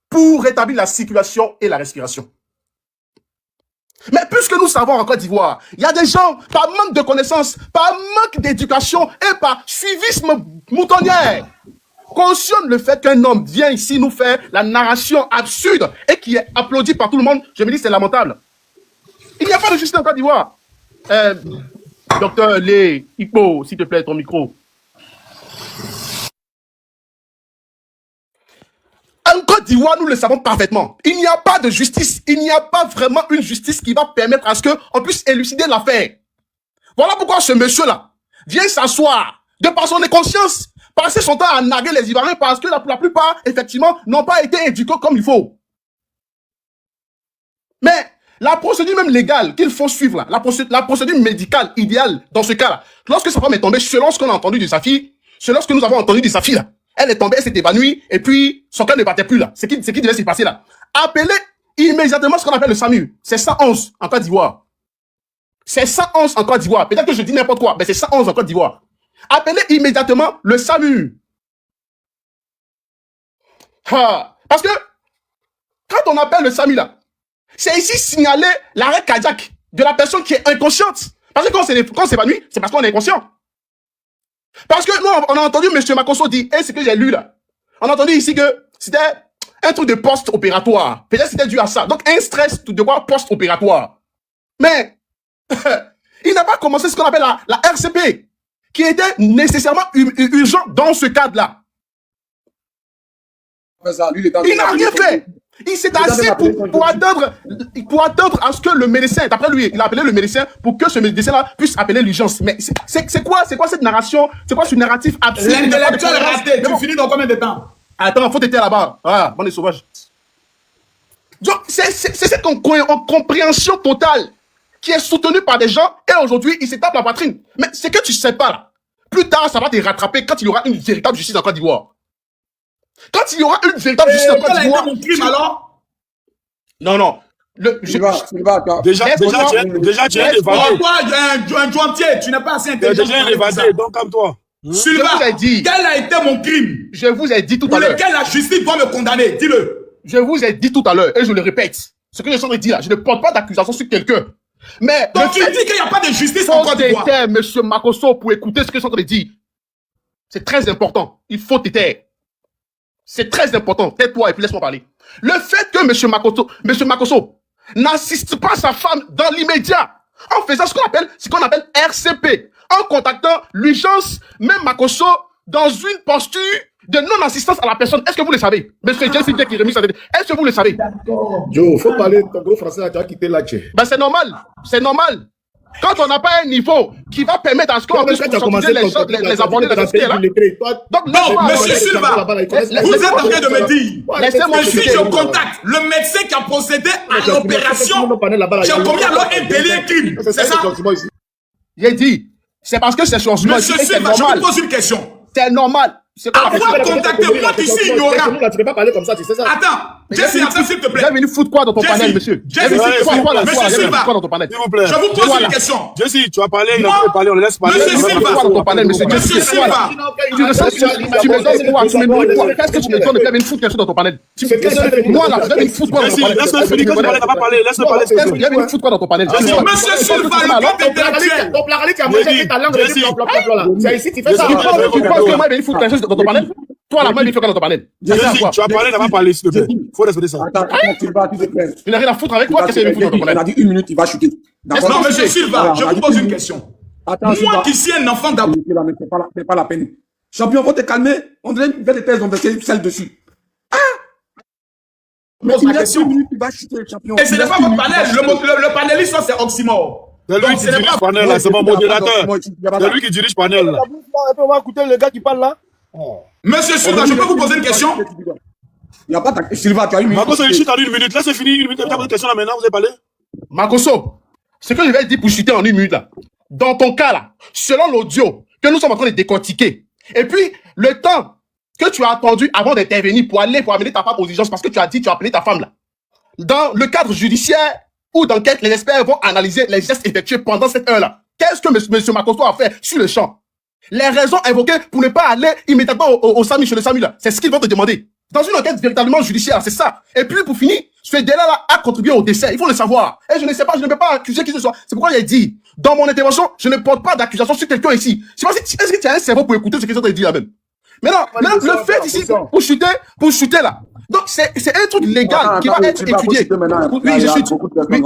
pour rétablir la circulation et la respiration. Mais puisque nous savons en Côte d'Ivoire, il y a des gens, par manque de connaissances, par manque d'éducation et par suivisme moutonnière, cautionnent le fait qu'un homme vient ici nous faire la narration absurde et qui est applaudi par tout le monde. Je me dis c'est lamentable. Il n'y a pas de justice en Côte d'Ivoire. Docteur Lé, Hippo, s'il te plaît, ton micro. En Côte d'Ivoire, nous le savons parfaitement. Il n'y a pas de justice. Il n'y a pas vraiment une justice qui va permettre à ce qu'on puisse élucider l'affaire. Voilà pourquoi ce monsieur-là vient s'asseoir, de par son inconscience, passer son temps à narguer les Ivoiriens parce que la plupart, effectivement, n'ont pas été éduqués comme il faut. Mais la procédure même légale qu'il faut suivre, là, la procédure médicale idéale dans ce cas-là, lorsque sa femme est tombée, selon ce qu'on a entendu de sa fille, selon ce que nous avons entendu de sa fille, là, elle est tombée, elle s'est évanouie, et puis son cœur ne battait plus là. C'est qui devait s'y passer là. Appelez immédiatement ce qu'on appelle le SAMU. C'est 111 en Côte d'Ivoire. C'est 111 en Côte d'Ivoire. Peut-être que je dis n'importe quoi, mais c'est 111 en Côte d'Ivoire. Appelez immédiatement le SAMU. Parce que quand on appelle le SAMU là, c'est ici signaler l'arrêt cardiaque de la personne qui est inconsciente. Parce que quand on s'évanouit, c'est parce qu'on est inconscient. Parce que nous, on a entendu M. Makosso dire, et ce que j'ai lu là, on a entendu ici que c'était un truc de post-opératoire. Peut-être que c'était dû à ça. Donc un stress de quoi post-opératoire. Mais il n'a pas commencé ce qu'on appelle la RCP, qui était nécessairement urgent dans ce cadre-là. Il n'a rien fait. Il s'est assis pour attendre à ce que le médecin, d'après lui, il a appelé le médecin pour que ce médecin-là puisse appeler l'urgence. Mais c'est quoi cette narration? C'est quoi ce narratif absurde? L'intellectuel est raté. Tu finis dans combien de temps? Attends, faut t'éteindre là-bas. Voilà, bande de sauvages. Donc, c'est cette compréhension totale qui est soutenue par des gens et aujourd'hui, ils se tapent la poitrine. Mais c'est que tu sais pas là. Plus tard, ça va te rattraper quand il y aura une véritable justice en Côte d'Ivoire. Quand il y aura une véritable justice en Côte d'Ivoire. Quel a été mon crime alors? Non. Déjà, tu es évadé. Pourquoi un jointier? Tu n'es pas assez intelligent. Déjà évadé, donc calme-toi. Sylvain, Je vous ai dit. quel a été mon crime? Je vous ai dit tout Pour à l'heure. lequel la justice doit me condamner? Dis-le. Je vous ai dit tout à l'heure, et je le répète. Ce que je suis en train de dire là, je ne porte pas d'accusation sur quelqu'un. Mais Donc tu dis qu'il n'y a pas de justice en Côte d'Ivoire. taire, monsieur Makosso, pour écouter ce que je suis en train de dire. C'est très important. Il faut te taire. C'est très important. Tais-toi et puis laisse-moi parler. Le fait que monsieur Makosso n'assiste pas sa femme dans l'immédiat, en faisant ce qu'on appelle RCP, en contactant l'urgence, même Makosso, dans une posture de non-assistance à la personne. Est-ce que vous le savez? Monsieur Jesse qui remet sa tête. Est-ce que vous le savez? Joe, faut parler ton gros français là, tu as quitté là, Tché. Ben c'est normal. C'est normal. Quand on n'a pas un niveau qui va permettre à ce qu'on puisse conscientiser les abonnés de la société là. Donc, Non, monsieur Silva, vous êtes en train de me dire Laissez-moi que si je contacte le médecin qui a procédé à l'opération, j'ai commis alors un délit, un crime. C'est ça? J'ai dit, c'est parce que c'est changement. Monsieur C'est Silva, je normal. vous pose une question. C'est normal. C'est pas Avoir contacté moi qui suis ignorant. Tu peux pas parler comme ça, tu sais ça. Attends, Jesse, attends s'il te plaît. J'ai venu foutre quoi dans ton Jesse, panel, monsieur? Jesse, J'ai venu foutre quoi Silva, dans ton panel? S'il vous plaît. je vous pose Voilà. une question. Jesse, tu vas parler, il a Moi, fait parler, on le laisse parler. Monsieur Il va Silva. parler. Quoi dans ton panel, monsieur? Monsieur Silva, Tu me donnes quoi? Tu me donnes quoi? Qu'est-ce que tu me donnes de faire une foutre quelque chose dans ton panel? Moi, là, j'ai une foutre quoi dans ton Jesse, panel? laisse-le finir, quand tu parles, t'as pas parlé, laisse-le parler. s'il te plaît. J'ai une foutre quoi dans ton panel? Monsieur Silva, le code intellectuel. Ton plaralit qui a mangé ta langue, c'est ici, tu fais ça. Tu penses que moi, j'ai une foutre quelque chose dans ton panel? Toi, la main, il faut qu'on te parle. Tu as parlé, t'as pas parlé, s'il te plaît. Faut respecter ça. Attends, Silva, tu te plaît. Il n'a rien à foutre avec toi. Qu'est-ce qu'il veut foutre dans ton On a problème? dit 1 minute, il va chuter. D'accord? Non, monsieur Silva, Alors, je on a vous dit pose une minute. question. Attends, Moi Silva. qui suis un enfant d'abord. C'est pas la peine. Champion, faut te calmer. On dirait une des thèses, on va essayer celle dessus. Mais Pose il la y a question. 1 minute, il va chuter, champion. Et ce n'est pas votre panel. Le panéliste, c'est Oxymore. C'est lui Donc, qui ce n'est dirige pas. panel, là, c'est mon modérateur. C'est lui qui dirige panel, là. On va écouter le gars qui parle là. Monsieur Silva, je peux vous poser une question? Il n'y a pas ta... Silva, tu as 1 minute. Marco, c'est une chute en 1 minute. Là, c'est fini. 1 minute. T'as posé une question là maintenant, vous avez parlé? Makosso, ce que je vais dire pour chuter en 1 minute là, dans ton cas là, selon l'audio que nous sommes en train de décortiquer, et puis le temps que tu as attendu avant d'intervenir pour amener ta femme aux urgences parce que tu as dit, tu as appelé ta femme là, dans le cadre judiciaire ou dans lequel les experts vont analyser les gestes effectués pendant cette heure là, qu'est-ce que M. Makosso a fait sur le champ? Les raisons invoquées pour ne pas aller immédiatement au SAMU, chez le SAMU là, c'est ce qu'ils vont te demander. Dans une enquête véritablement judiciaire, c'est ça. Et puis, pour finir, ce délai-là a contribué au décès. Il faut le savoir. Et je ne sais pas, je ne peux pas accuser qui que ce soit. C'est pourquoi j'ai dit, dans mon intervention, je ne porte pas d'accusation sur quelqu'un ici. Je sais pas si, est-ce que tu as un cerveau pour écouter ce qu'ils ont dit là même? Maintenant, le fait ici, pour chuter là. Donc, c'est un truc légal qui va être étudié. Oui, je chute. Oui,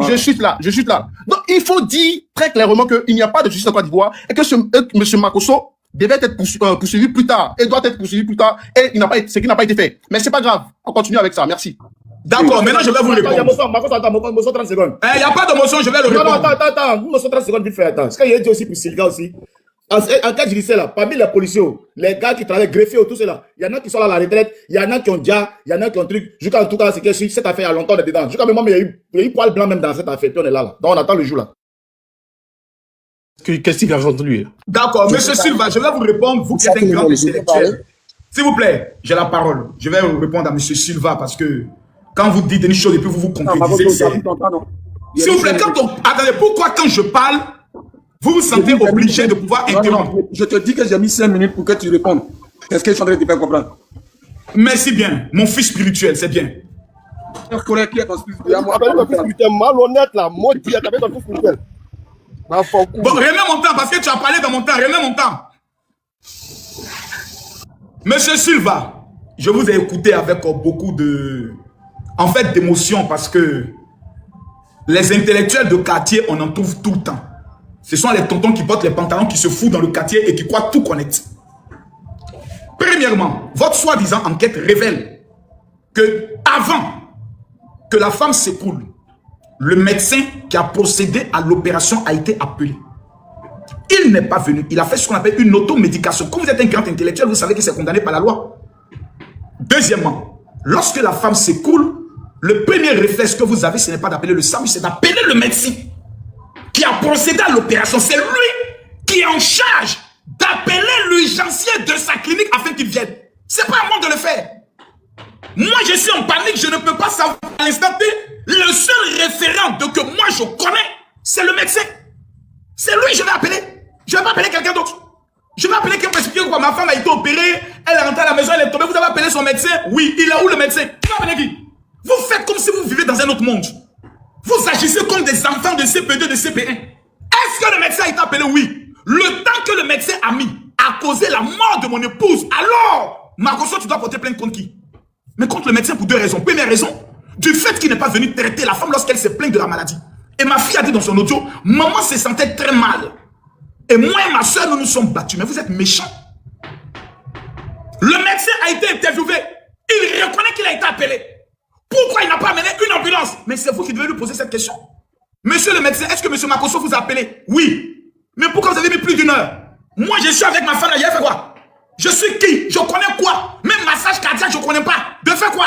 je chute là. Donc, il faut dire très clairement qu'il n'y a pas de justice en Côte d'Ivoire et que M. Makosso devait être poursuivi plus tard et doit être poursuivi plus tard et ce qui n'a pas été fait. Mais c'est pas grave. On continue avec ça. Merci. D'accord, maintenant je vais vous répondre. Motion 30 secondes. Il n'y a pas de motion, je vais le Non, répondre. attends. Motion 30 secondes, vite fait, attends. Ce qu'il y a dit aussi pour Silva aussi. En cas judiciaire, là, parmi les policiers, les gars qui travaillent, greffiers, tout cela, il y en a qui sont là à la retraite, il y en a qui ont déjà, il y en a qui ont truc. Jusqu'en tout cas, c'est que cette affaire, il y a longtemps dedans. Jusqu'à même, il y a eu poil blanc même dans cette affaire, puis on est là. Donc on attend le jour là. Qu'est-ce qu'il a entendu? D'accord, monsieur Silva, je vais vous répondre, vous qui êtes un grand intellectuel. S'il vous plaît, j'ai la parole. Je vais répondre à monsieur Silva parce que quand vous dites des choses et puis vous vous concrétisez, c'est... S'il vous plaît, attendez, pourquoi quand je parle, vous vous sentez obligé de pouvoir interrompre? Je te dis que j'ai mis 5 minutes pour que tu répondes. Est-ce que je suis en train de te faire comprendre? Merci bien, mon fils spirituel, c'est bien. Malhonnête là, maudit, t'as fait ton fils spirituel. Bon, remets mon temps parce que tu as parlé dans mon temps, remets mon temps. Monsieur Silva, je vous ai écouté avec beaucoup de... En fait, d'émotion parce que les intellectuels de quartier, on en trouve tout le temps. Ce sont les tontons qui portent les pantalons, qui se foutent dans le quartier et qui croient tout connaître. Premièrement, votre soi-disant enquête révèle que avant que la femme s'écoule, le médecin qui a procédé à l'opération a été appelé. Il n'est pas venu. Il a fait ce qu'on appelle une automédication. Comme vous êtes un grand intellectuel, vous savez que c'est condamné par la loi. Deuxièmement, lorsque la femme s'écoule, le premier réflexe que vous avez, ce n'est pas d'appeler le SAMU, c'est d'appeler le médecin qui a procédé à l'opération. C'est lui qui est en charge d'appeler l'urgencier de sa clinique afin qu'il vienne. C'est pas à moi de le faire. Moi, je suis en panique, je ne peux pas savoir à l'instant T. Le seul référent que moi je connais, c'est le médecin. C'est lui que je vais appeler. Je ne vais pas appeler quelqu'un d'autre. Je vais appeler quelqu'un pour expliquer quoi. Ma femme a été opérée, elle est rentrée à la maison, elle est tombée. Vous avez appelé son médecin? Oui, il est où le médecin? Vous avez appelé qui? Vous faites comme si vous vivez dans un autre monde. Vous agissez comme des enfants de CP2, de CP1. Est-ce que le médecin a été appelé? Oui. Le temps que le médecin a mis à causer la mort de mon épouse, alors, Makosso, tu dois porter plainte contre qui? Mais contre le médecin pour 2 raisons. Première raison, du fait qu'il n'est pas venu traiter la femme lorsqu'elle s'est plainte de la maladie. Et ma fille a dit dans son audio, maman se sentait très mal. Et moi et ma soeur, nous nous sommes battus. Mais vous êtes méchants. Le médecin a été interviewé. Il reconnaît qu'il a été appelé. Pourquoi il n'a pas amené une ambulance? Mais c'est vous qui devez lui poser cette question. Monsieur le médecin, est-ce que monsieur Makosso vous a appelé? Oui. Mais pourquoi vous avez mis plus d'1 heure? Moi, je suis avec ma femme là, il a fait quoi? Je suis qui? Je connais quoi? Même massage cardiaque, je ne connais pas. De faire quoi?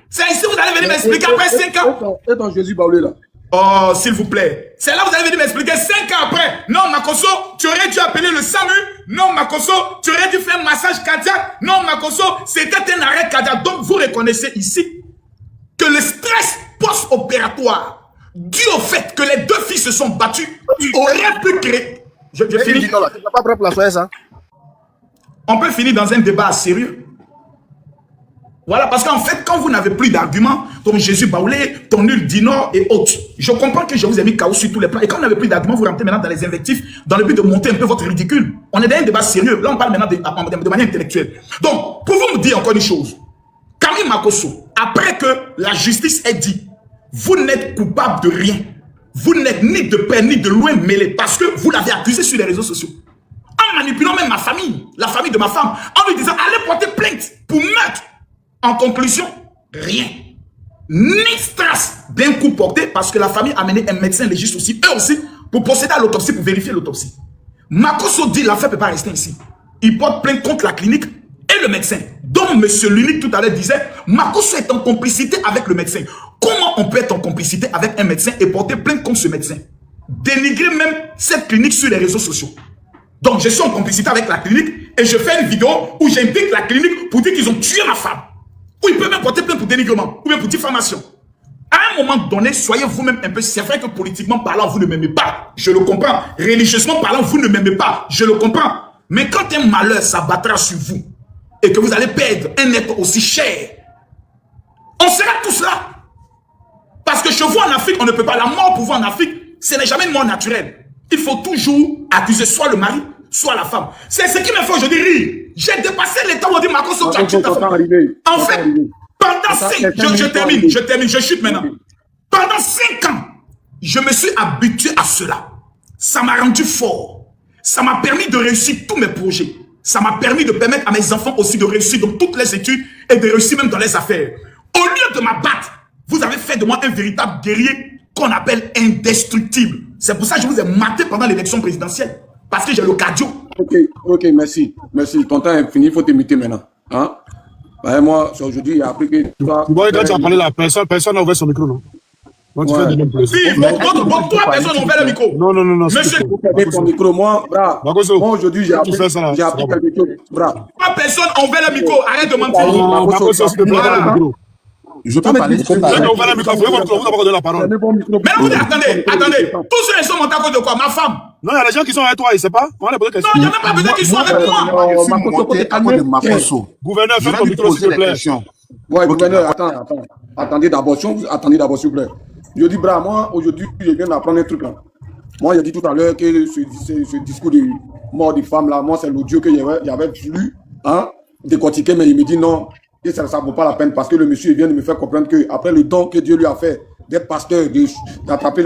C'est ici vous allez venir m'expliquer après 5 ans. Et ton Jésus Baoulé là? Oh, s'il vous plaît. C'est là que vous allez venir m'expliquer 5 ans après. Non, Makosso, tu aurais dû appeler le SAMU. Non, Makosso, tu aurais dû faire un massage cardiaque. Non, Makosso, c'était un arrêt cardiaque. Donc, vous reconnaissez ici que le stress post-opératoire, dû au fait que les 2 filles se sont battues, aurait pu créer... Je finis. Pas prêt pour la soirée, ça. On peut finir dans un débat sérieux. Voilà, parce qu'en fait, quand vous n'avez plus d'arguments, comme Jésus Baoulé, Tonul Dinor et autres, je comprends que je vous ai mis chaos sur tous les plans. Et quand vous n'avez plus d'arguments, vous rentrez maintenant dans les invectifs, dans le but de monter un peu votre ridicule. On est dans un débat sérieux. Là, on parle maintenant de manière intellectuelle. Donc, pouvez-vous me dire encore une chose? Camille Makosso, après que la justice ait dit, vous n'êtes coupable de rien, vous n'êtes ni de père ni de loin mêlé, parce que vous l'avez accusé sur les réseaux sociaux, en manipulant même ma famille, la famille de ma femme, en lui disant, allez porter plainte pour meurtre. En conclusion, rien. Ni trace d'un coup porté, parce que la famille a mené un médecin légiste aussi, eux aussi, pour procéder à l'autopsie, pour vérifier l'autopsie. Makosso dit, l'affaire ne peut pas rester ici. Il porte plainte contre la clinique et le médecin, dont M. Lunique tout à l'heure disait, Makosso est en complicité avec le médecin. Comment on peut être en complicité avec un médecin et porter plainte contre ce médecin? Dénigrer même cette clinique sur les réseaux sociaux. Donc, je suis en complicité avec la clinique et je fais une vidéo où j'implique la clinique pour dire qu'ils ont tué ma femme. Ou ils peuvent même porter plainte pour dénigrement ou bien pour diffamation. À un moment donné, soyez vous-même un peu... C'est vrai que politiquement parlant, vous ne m'aimez pas. Je le comprends. Religieusement parlant, vous ne m'aimez pas. Je le comprends. Mais quand un malheur s'abattra sur vous et que vous allez perdre un être aussi cher, on sera tous là. Parce que chez vous en Afrique, on ne peut pas. La mort pour vous en Afrique, ce n'est jamais une mort naturelle. Il faut toujours accuser soit le mari, soit la femme. C'est ce qui me fait aujourd'hui rire. J'ai dépassé les temps où on dit Makosso, tu as tué ta femme. En fait, pendant 5 ans, je termine, je chute maintenant. Pendant 5 ans, je me suis habitué à cela. Ça m'a rendu fort. Ça m'a permis de réussir tous mes projets. Ça m'a permis de permettre à mes enfants aussi de réussir dans toutes les études et de réussir même dans les affaires. Au lieu de m'abattre, vous avez fait de moi un véritable guerrier qu'on appelle indestructible. C'est pour ça que je vous ai maté pendant l'élection présidentielle. Parce que j'ai le cardio. Ok, merci. Merci. Ton temps est fini, il faut t'imiter maintenant. Hein? Ben, moi, aujourd'hui, il a appris que... Bon, quand tu as parlé, la personne n'a ouvert son micro, non? Donc, tu fais de même plus. Oui, toi, personne n'a ouvert le micro. Non. Monsieur, ton micro, moi, bra. Moi, aujourd'hui, j'ai appris quelque chose. Bra. Toi, personne n'a ouvert le micro. Arrête de mentir. Makosso, s'il te plaît, ouvre le micro. Je peux parler. Vous avez ouvert le micro, vous avez donné la parole. Mais vous dites, attendez. Tous ceux qui sont montés à cause de quoi? Ma femme. Non, il y a des gens qui sont avec toi, il ne sait pas. On a posé question. Non, il n'y a même pas besoin qu'ils soient avec moi. Gouverneur, fais ton micro, s'il te plaît. Ouais, gouverneur, attendez d'abord, s'il vous plaît. Je dis, bra, moi, aujourd'hui, je viens d'apprendre un truc là. Moi, j'ai dit tout à l'heure que ce discours de mort des femmes là, moi, c'est l'audio que j'avais voulu décortiquer, mais il me dit non, et ça ne vaut pas la peine parce que le monsieur vient de me faire comprendre qu'après le don que Dieu lui a fait d'être pasteur, d'attraper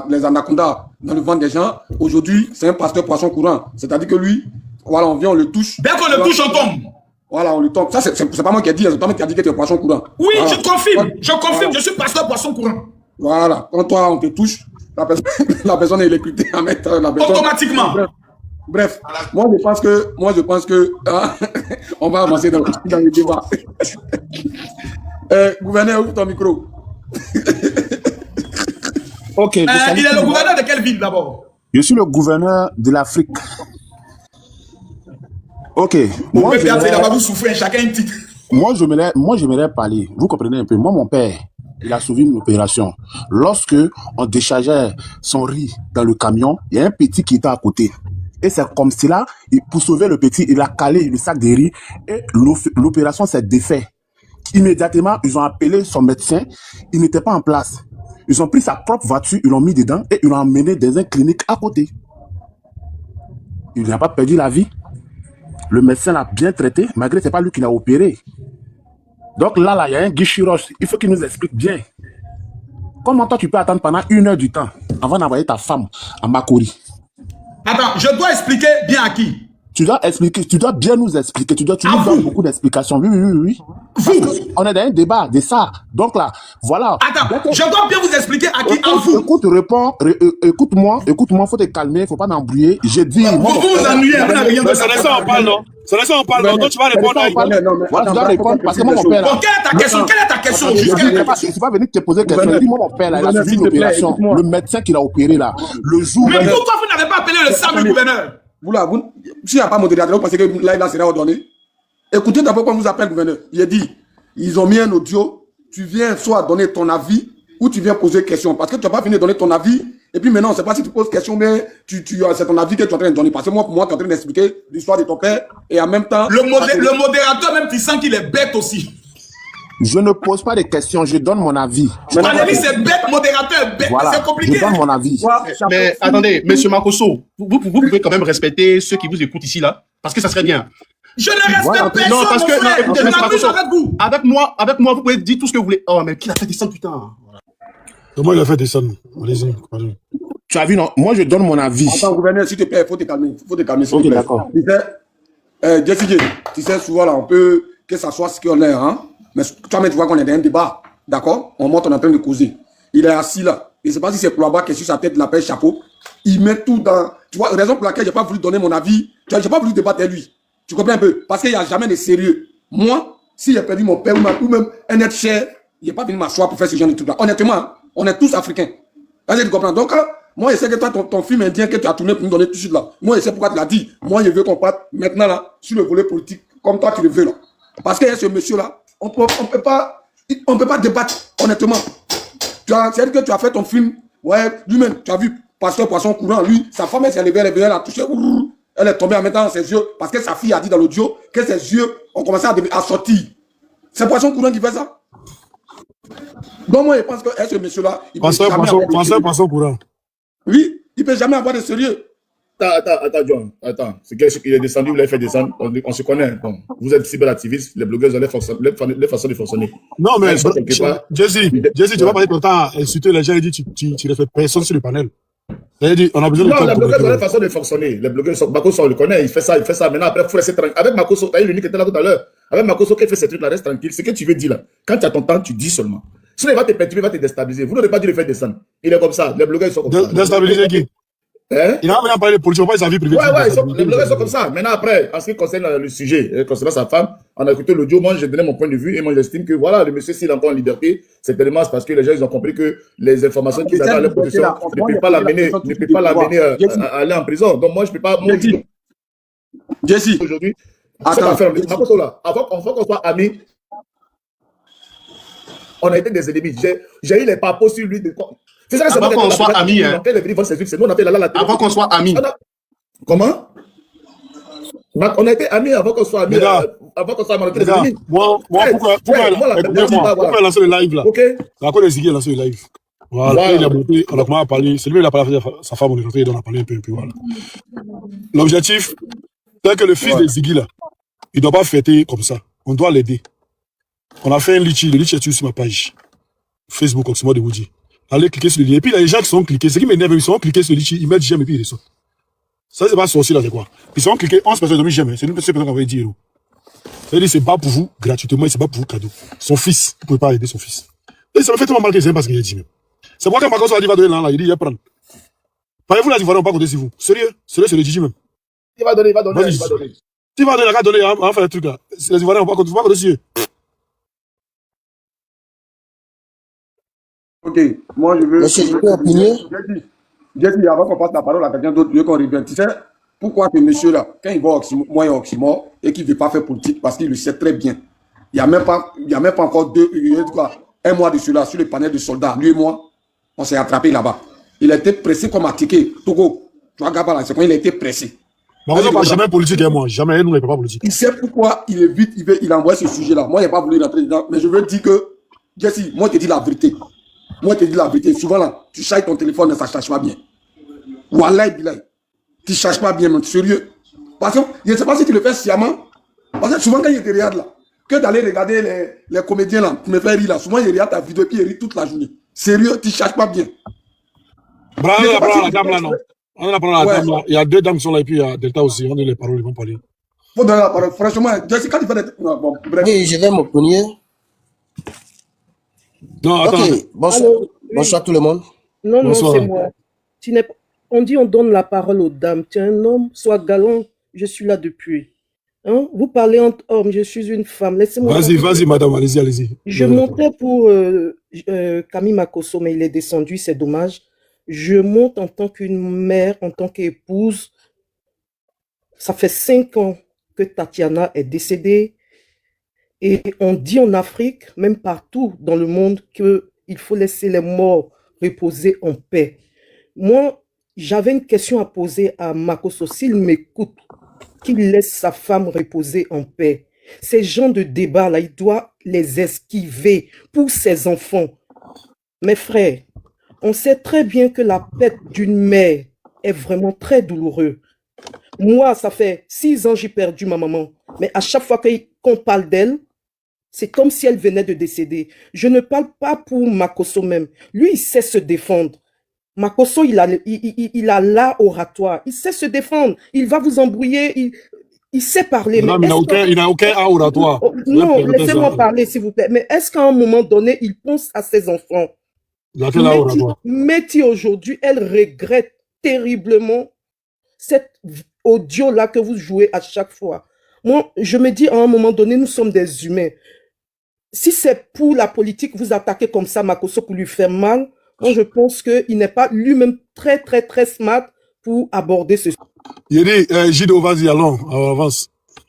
les anacondas dans le ventre des gens, aujourd'hui, c'est un pasteur poisson courant. C'est-à-dire que lui, voilà, on vient, on le touche. Dès qu'on le touche, on tombe. Voilà, on le tombe. Ça, c'est pas moi qui ai dit, c'est pas moi qui a dit que tu es poisson courant. Oui, voilà. je confirme, je suis pasteur poisson courant. Voilà, quand toi, on te touche, la personne est électrocutée à mettre la personne. Automatiquement. Bref, moi je pense que on va avancer dans le débat. Gouverneur, ouvre ton micro. Ok. Il est le gouverneur de quelle ville d'abord? Je suis le gouverneur de l'Afrique. Ok. Moi, vous souffrez, chacun un titre. Moi, j'aimerais parler. Vous comprenez un peu. Moi, mon père, il a sauvé une opération. Lorsque on déchargeait son riz dans le camion, il y a un petit qui était à côté. Et c'est comme cela, pour sauver le petit, il a calé le sac de riz et l'opération s'est défaite. Immédiatement, ils ont appelé son médecin. Il n'était pas en place. Ils ont pris sa propre voiture, ils l'ont mis dedans et ils l'ont emmené dans une clinique à côté. Il n'a pas perdu la vie. Le médecin l'a bien traité, malgré que ce n'est pas lui qui l'a opéré. Donc là, il y a un guichiroche. Il faut qu'il nous explique bien. Comment toi, tu peux attendre pendant 1 heure du temps avant d'envoyer ta femme à Makori? Attends, je dois expliquer bien à qui? Tu dois expliquer, tu dois bien nous expliquer, tu nous donnes beaucoup d'explications. Oui. On est dans un débat de ça. Donc là, voilà. Attends, je dois bien vous expliquer à qui? À vous. Écoute-moi, faut te calmer, faut pas m'embrouiller. J'ai dit. Vous vous ennuyez, vous n'avez rien de ça. C'est ça, on parle, non? C'est ça, on parle, non? Donc tu vas répondre à voilà, tu dois répondre parce que moi, mon père. Bon, quelle est ta question? Quelle est ta question? Je ne suis pas venu te poser question. Dis-moi, mon père, là, il a suivi une opération. Le médecin qui l'a opéré, là. Le jour. Mais pourquoi vous n'avez pas appelé le SAM, le gouverneur? S'il n'y a pas modérateur, vous pensez que là sera ordonné? Écoutez d'abord quand vous appelez le gouverneur. Il a dit, ils ont mis un audio, tu viens soit donner ton avis ou tu viens poser question. Parce que tu n'as pas fini de donner ton avis. Et puis maintenant, on ne sait pas si tu poses question, mais c'est ton avis que tu es en train de donner. Parce que moi, pour moi, tu es en train d'expliquer l'histoire de ton père et en même temps... Le modérateur, même, tu sens qu'il est bête aussi. Je ne pose pas de questions, je donne mon avis. Ton ami, c'est bête, modérateur, bête, Voilà, c'est compliqué. je donne mon avis. Mais attendez, monsieur Makosso, vous pouvez quand même respecter ceux qui vous écoutent ici, là, parce que ça serait bien. Je ne respecte Voilà. personne, Non, parce mon que, non, frère. écoutez, Je monsieur m'amuse Makosso, avec vous. avec moi, vous pouvez dire tout ce que vous voulez. Oh, mais qui l'a fait descendre, putain? Comment il a fait descendre? Allez-y, pardon. Tu as vu, non? Moi, je donne mon avis. Attends, gouverneur, s'il te plaît, il faut te calmer. Il faut te calmer, s'il Ok, te plaît. d'accord. Tu sais, Jesse J, tu sais, souvent, là, on peut, que ça soit ce qu'on est, hein. Mais toi-même, tu vois qu'on est dans un débat. D'accord? On monte, on est en train de causer. Il est assis là. Je ne sais pas si c'est Kouaba qui est sur sa tête, la paix chapeau. Il met tout dans. Tu vois, raison pour laquelle je n'ai pas voulu donner mon avis. Tu vois, je n'ai pas voulu débattre avec lui. Tu comprends un peu? Parce qu'il n'y a jamais de sérieux. Moi, si j'ai perdu mon père ou même un être cher, il n'est pas venu m'asseoir pour faire ce genre de truc-là. Honnêtement, on est tous africains. Vas-y, tu comprends? Donc, moi, je sais que toi, ton film indien que tu as tourné pour nous donner tout de suite là. Moi, je sais pourquoi tu l'as dit. Moi, je veux qu'on parte maintenant là, sur le volet politique, comme toi, tu le veux là. Parce que ce monsieur-là, on peut pas débattre, honnêtement. C'est-à-dire que tu as fait ton film, ouais, lui-même, tu as vu Pasteur Poisson Courant, lui, sa femme, elle s'est levée, elle a touché, elle est tombée en mettant dans ses yeux, parce que sa fille a dit dans l'audio que ses yeux ont commencé à sortir. C'est Poisson Courant qui fait ça. Donc moi, je pense que ce monsieur-là, il peut jamais avoir de sérieux. Passons courant. Oui, il peut jamais avoir de sérieux. Attends, John. Attends. C'est qu'il est descendu, vous l'avez fait descendre. On se connaît. Bon, vous êtes cyberactiviste, les blogueurs ont les façons de fonctionner. Non, mais Elles sont quelque part. Jesse, tu vas pas dire que t'as insulté les gens et dit tu ne fais personne sur le panel. Il dit, on a besoin de Non, toi les pour blogueurs ont le les façons de fonctionner. Les blogueurs, Makosso, on le connaît, il fait ça. Maintenant, après, il faut laisser tranquille. Avec Makosso, t'as eu l'unique qui était là tout à l'heure. Avec Makosso, qui fait ces trucs-là, reste tranquille. Ce que tu veux dire là. Quand tu as ton temps, tu dis seulement. Sinon, il va te perturber, il va te déstabiliser. Vous n'aurez pas dû le faire descendre. Il est comme ça. Les blogueurs, ils sont comme ça. déstabiliser qui? Hein? Il a même parlé de politique, on va pas sa vie privée. Ouais, les blogueurs sont comme ça. Maintenant, après, en ce qui concerne le sujet, concernant sa femme, on a écouté l'audio, moi, j'ai donné mon point de vue et moi, j'estime que voilà, le monsieur, s'il est encore en liberté, c'est tellement parce que les gens, ils ont compris que les informations qu'ils avaient à leur possession ne peuvent pas l'amener à aller en prison. Donc, moi, je ne peux pas. Jesse, Aujourd'hui, attends, Makosso, là, avant qu'on soit amis, on a été des ennemis. J'ai eu les papos sur lui. C'est ça que c'est Avant qu'on soit amis, hein. C'est nous, on a fait la télé. Avant qu'on soit amis. Comment? On a été amis avant qu'on soit amis. Avant qu'on soit amis. Les gars, moi, pourquoi il a lancé le live là? Ok. C'est à cause de Ziggy, il a lancé le live. Voilà. Il a monté, on a commencé à parler. C'est lui qui a parlé à sa femme, on est rentré, on a parlé un peu, voilà. L'objectif, c'est que le fils de Ziggy là, il ne doit pas fêter comme ça. On doit l'aider. On a fait un litchi, le litchi est sur ma page. Facebook, Oxymore de Woody. Allez cliquer sur le lien. Et puis, il y a des gens qui sont cliqués. Ce qui m'énerve, ils sont cliqués sur le litchi, ils mettent j'aime et puis ils descendent. Ça, c'est pas sorcier là, c'est quoi? Ils sont cliqués, 11 personnes ont mis j'aime. C'est une personne qui avait dit hello. C'est-à-dire, c'est pas pour vous gratuitement, c'est pas pour vous cadeau. Son fils, vous pouvez pas aider son fils. Et ça me fait tellement mal que c'est pas ce qu'il a dit même. C'est pourquoi quand Makosso a dit, va donner là, il dit, il va prendre. Parlez-vous là, ils vont pas compter sur vous. Sérieux, c'est le Gigi même. Il va donner. Tu vas donner la carte donner, on va faire le truc là. Les Ivoiriens vont pas compter sur eux. ok, moi je veux. Monsieur, je peux opiner? Jesse, avant qu'on passe la parole à quelqu'un d'autre, je veux qu'on revienne. Tu sais, pourquoi ce monsieur-là, quand il va au moi, il est Oxymore, et qu'il ne veut pas faire politique, parce qu'il le sait très bien. Il n'y a même pas encore un mois de cela, sur le panel de soldats, lui et moi, on s'est attrapé là-bas. Il a été pressé comme à Tiké. Togo, tu vois, Gabala, c'est quand il a été pressé. Makosso pas jamais politique, moi. Jamais, nous, il ne peut pas politique. Il sait pourquoi il évite, il envoie ce sujet-là. Moi, je n'ai pas voulu rentrer dedans, mais je veux dire que, Jesse, moi, je te dis la vérité. Moi, je te dis la vérité. Souvent, là, tu charges ton téléphone et ça ne charge pas bien. Wallah, tu ne charges pas bien, mais sérieux. Parce que je ne sais pas si tu le fais sciemment. Parce que souvent, quand je te regarde là, que d'aller regarder les comédiens là, tu me fais rire là, souvent, je regarde ta vidéo et puis je ris toute la journée. Sérieux, tu ne charges pas bien. Bravo, on a parlé à la dame là, non? On a parlé à la dame là. Il y a deux dames qui sont là et puis il y a Delta aussi. On a les paroles, ils vont parler. Faut donner la parole. Franchement, Jesse, quand tu fais des. Non, bon, bref. Oui, je vais m'opposer. Non, attends. Ok, bonsoir. Allô, oui. Bonsoir tout le monde. Non, Bonsoir. c'est moi. On dit on donne la parole aux dames. Tu es un homme, sois galant. Je suis là depuis. Hein? Vous parlez entre hommes, je suis une femme. Laissez-moi. Vas-y, madame, allez-y. Je montais pour Camille Makosso, mais il est descendu, c'est dommage. Je monte en tant qu'une mère, en tant qu'épouse. Ça fait 5 ans que Tatiana est décédée. Et on dit en Afrique, même partout dans le monde, qu'il faut laisser les morts reposer en paix. Moi, j'avais une question à poser à Makosso. S'il m'écoute, qu'il laisse sa femme reposer en paix. Ces gens de débat-là, il doit les esquiver pour ses enfants. Mes frères, on sait très bien que la perte d'une mère est vraiment très douloureuse. Moi, ça fait 6 ans que j'ai perdu ma maman. Mais à chaque fois qu'on parle d'elle, c'est comme si elle venait de décéder. Je ne parle pas pour Makosso même. Lui, il sait se défendre. Makosso, il a l'art oratoire. Il sait se défendre. Il va vous embrouiller. Il sait parler. Non, mais il n'a aucun art oratoire. non, laissez-moi parler, s'il vous plaît. Mais est-ce qu'à un moment donné, il pense à ses enfants? Métis, aujourd'hui, elle regrette terriblement cet audio-là que vous jouez à chaque fois. Moi, je me dis, à un moment donné, nous sommes des humains. Si c'est pour la politique, vous attaquez comme ça Makosso pour lui faire mal, moi, je pense qu'il n'est pas lui-même très, très, très smart pour aborder ce sujet. Il dit, Jido, vas-y, allons, avance.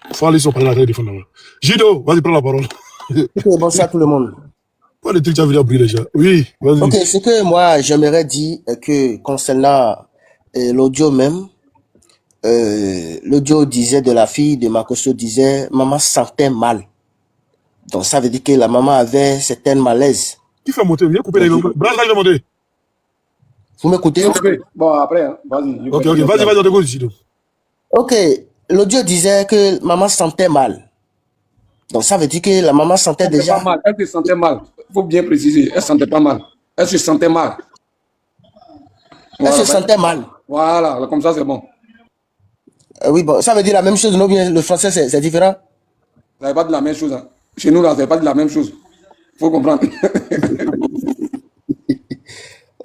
Il faut aller sur la téléphone. Jido, vas-y, prends la parole. Okay, bonsoir tout le monde. Pas les trucs que tu as vu briller déjà. Oui, vas-y. Ok, ce que moi, j'aimerais dire que concernant l'audio même, l'audio disait de la fille de Makosso disait, maman sentait mal. Donc ça veut dire que la maman avait certaines malaises. Qui fait monter? Viens couper les langues. Bras, je vais monter. Vous m'écoutez? Bon, après, hein, vas-y. Ok, vas-y, on t'écoute, Jido. Ok, l'audio disait que maman sentait mal. Donc ça veut dire que la maman sentait déjà... Pas mal. Elle se sentait mal. Il faut bien préciser. Elle sentait pas mal. Elle se sentait mal. Elle se sentait mal. Voilà, comme ça c'est bon. Oui, bon, ça veut dire la même chose, non bien le français c'est différent? Ça n'est pas de la même chose. Hein. Chez nous, là, ça n'est pas de la même chose. Il faut comprendre.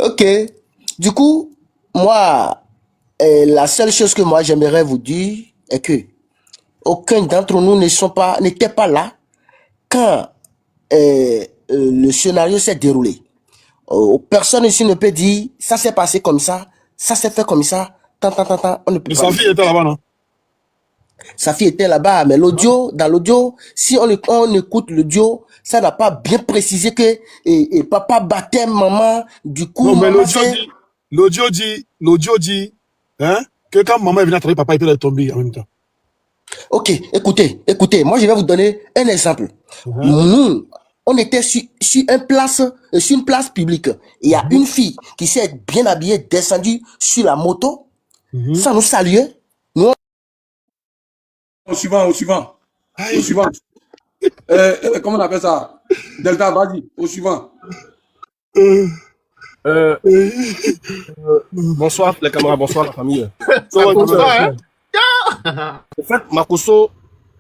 Ok. Du coup, moi, la seule chose que moi j'aimerais vous dire est que aucun d'entre nous n'était pas là quand le scénario s'est déroulé. Personne ici ne peut dire ça s'est passé comme ça s'est fait comme ça, tant, on ne peut pas. Sa fille était là-bas, non? Sa fille était là-bas, mais l'audio, dans l'audio, si on écoute l'audio, ça n'a pas bien précisé que et papa battait maman, du coup. Non, mais l'audio dit, hein, que quand maman est venue travailler, papa était tombé en même temps. Ok, écoutez, moi je vais vous donner un exemple. Nous, on était sur une place publique. Il y a une fille qui s'est bien habillée, descendue sur la moto, sans nous saluer. Nous, Au suivant. Comment on appelle ça? Delta, vas-y, au suivant. Bonsoir les camarades, bonsoir la famille. En fait, Makosso,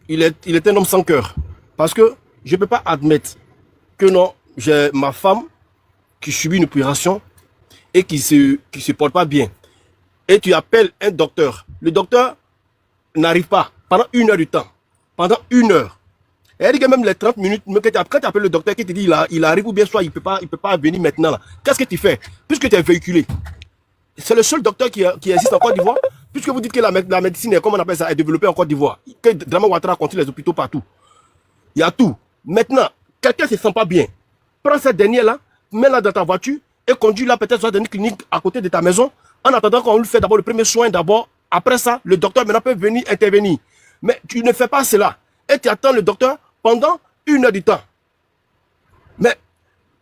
il est un homme sans cœur. Parce que je ne peux pas admettre que non, j'ai ma femme qui subit une opération et qui se porte pas bien. Et tu appelles un docteur. Le docteur n'arrive pas pendant 1 heure du temps. Pendant 1 heure. Et elle dit que même les 30 minutes, quand tu appelles le docteur qui te dit il arrive ou bien soit il peut pas venir maintenant là. Qu'est-ce que tu fais? Puisque tu es véhiculé. C'est le seul docteur qui existe en Côte d'Ivoire. Puisque vous dites que la médecine est, comment on appelle ça, est développée en Côte d'Ivoire. Que Draman Ouattara construit les hôpitaux partout. Il y a tout. Maintenant, quelqu'un ne se sent pas bien. Prends cette dernière-là, mets-la dans ta voiture et conduis-la peut-être dans une clinique à côté de ta maison. En attendant qu'on lui fait d'abord le premier soin d'abord. Après ça, le docteur maintenant peut venir intervenir. Mais tu ne fais pas cela. Et tu attends le docteur pendant 1 heure du temps. Mais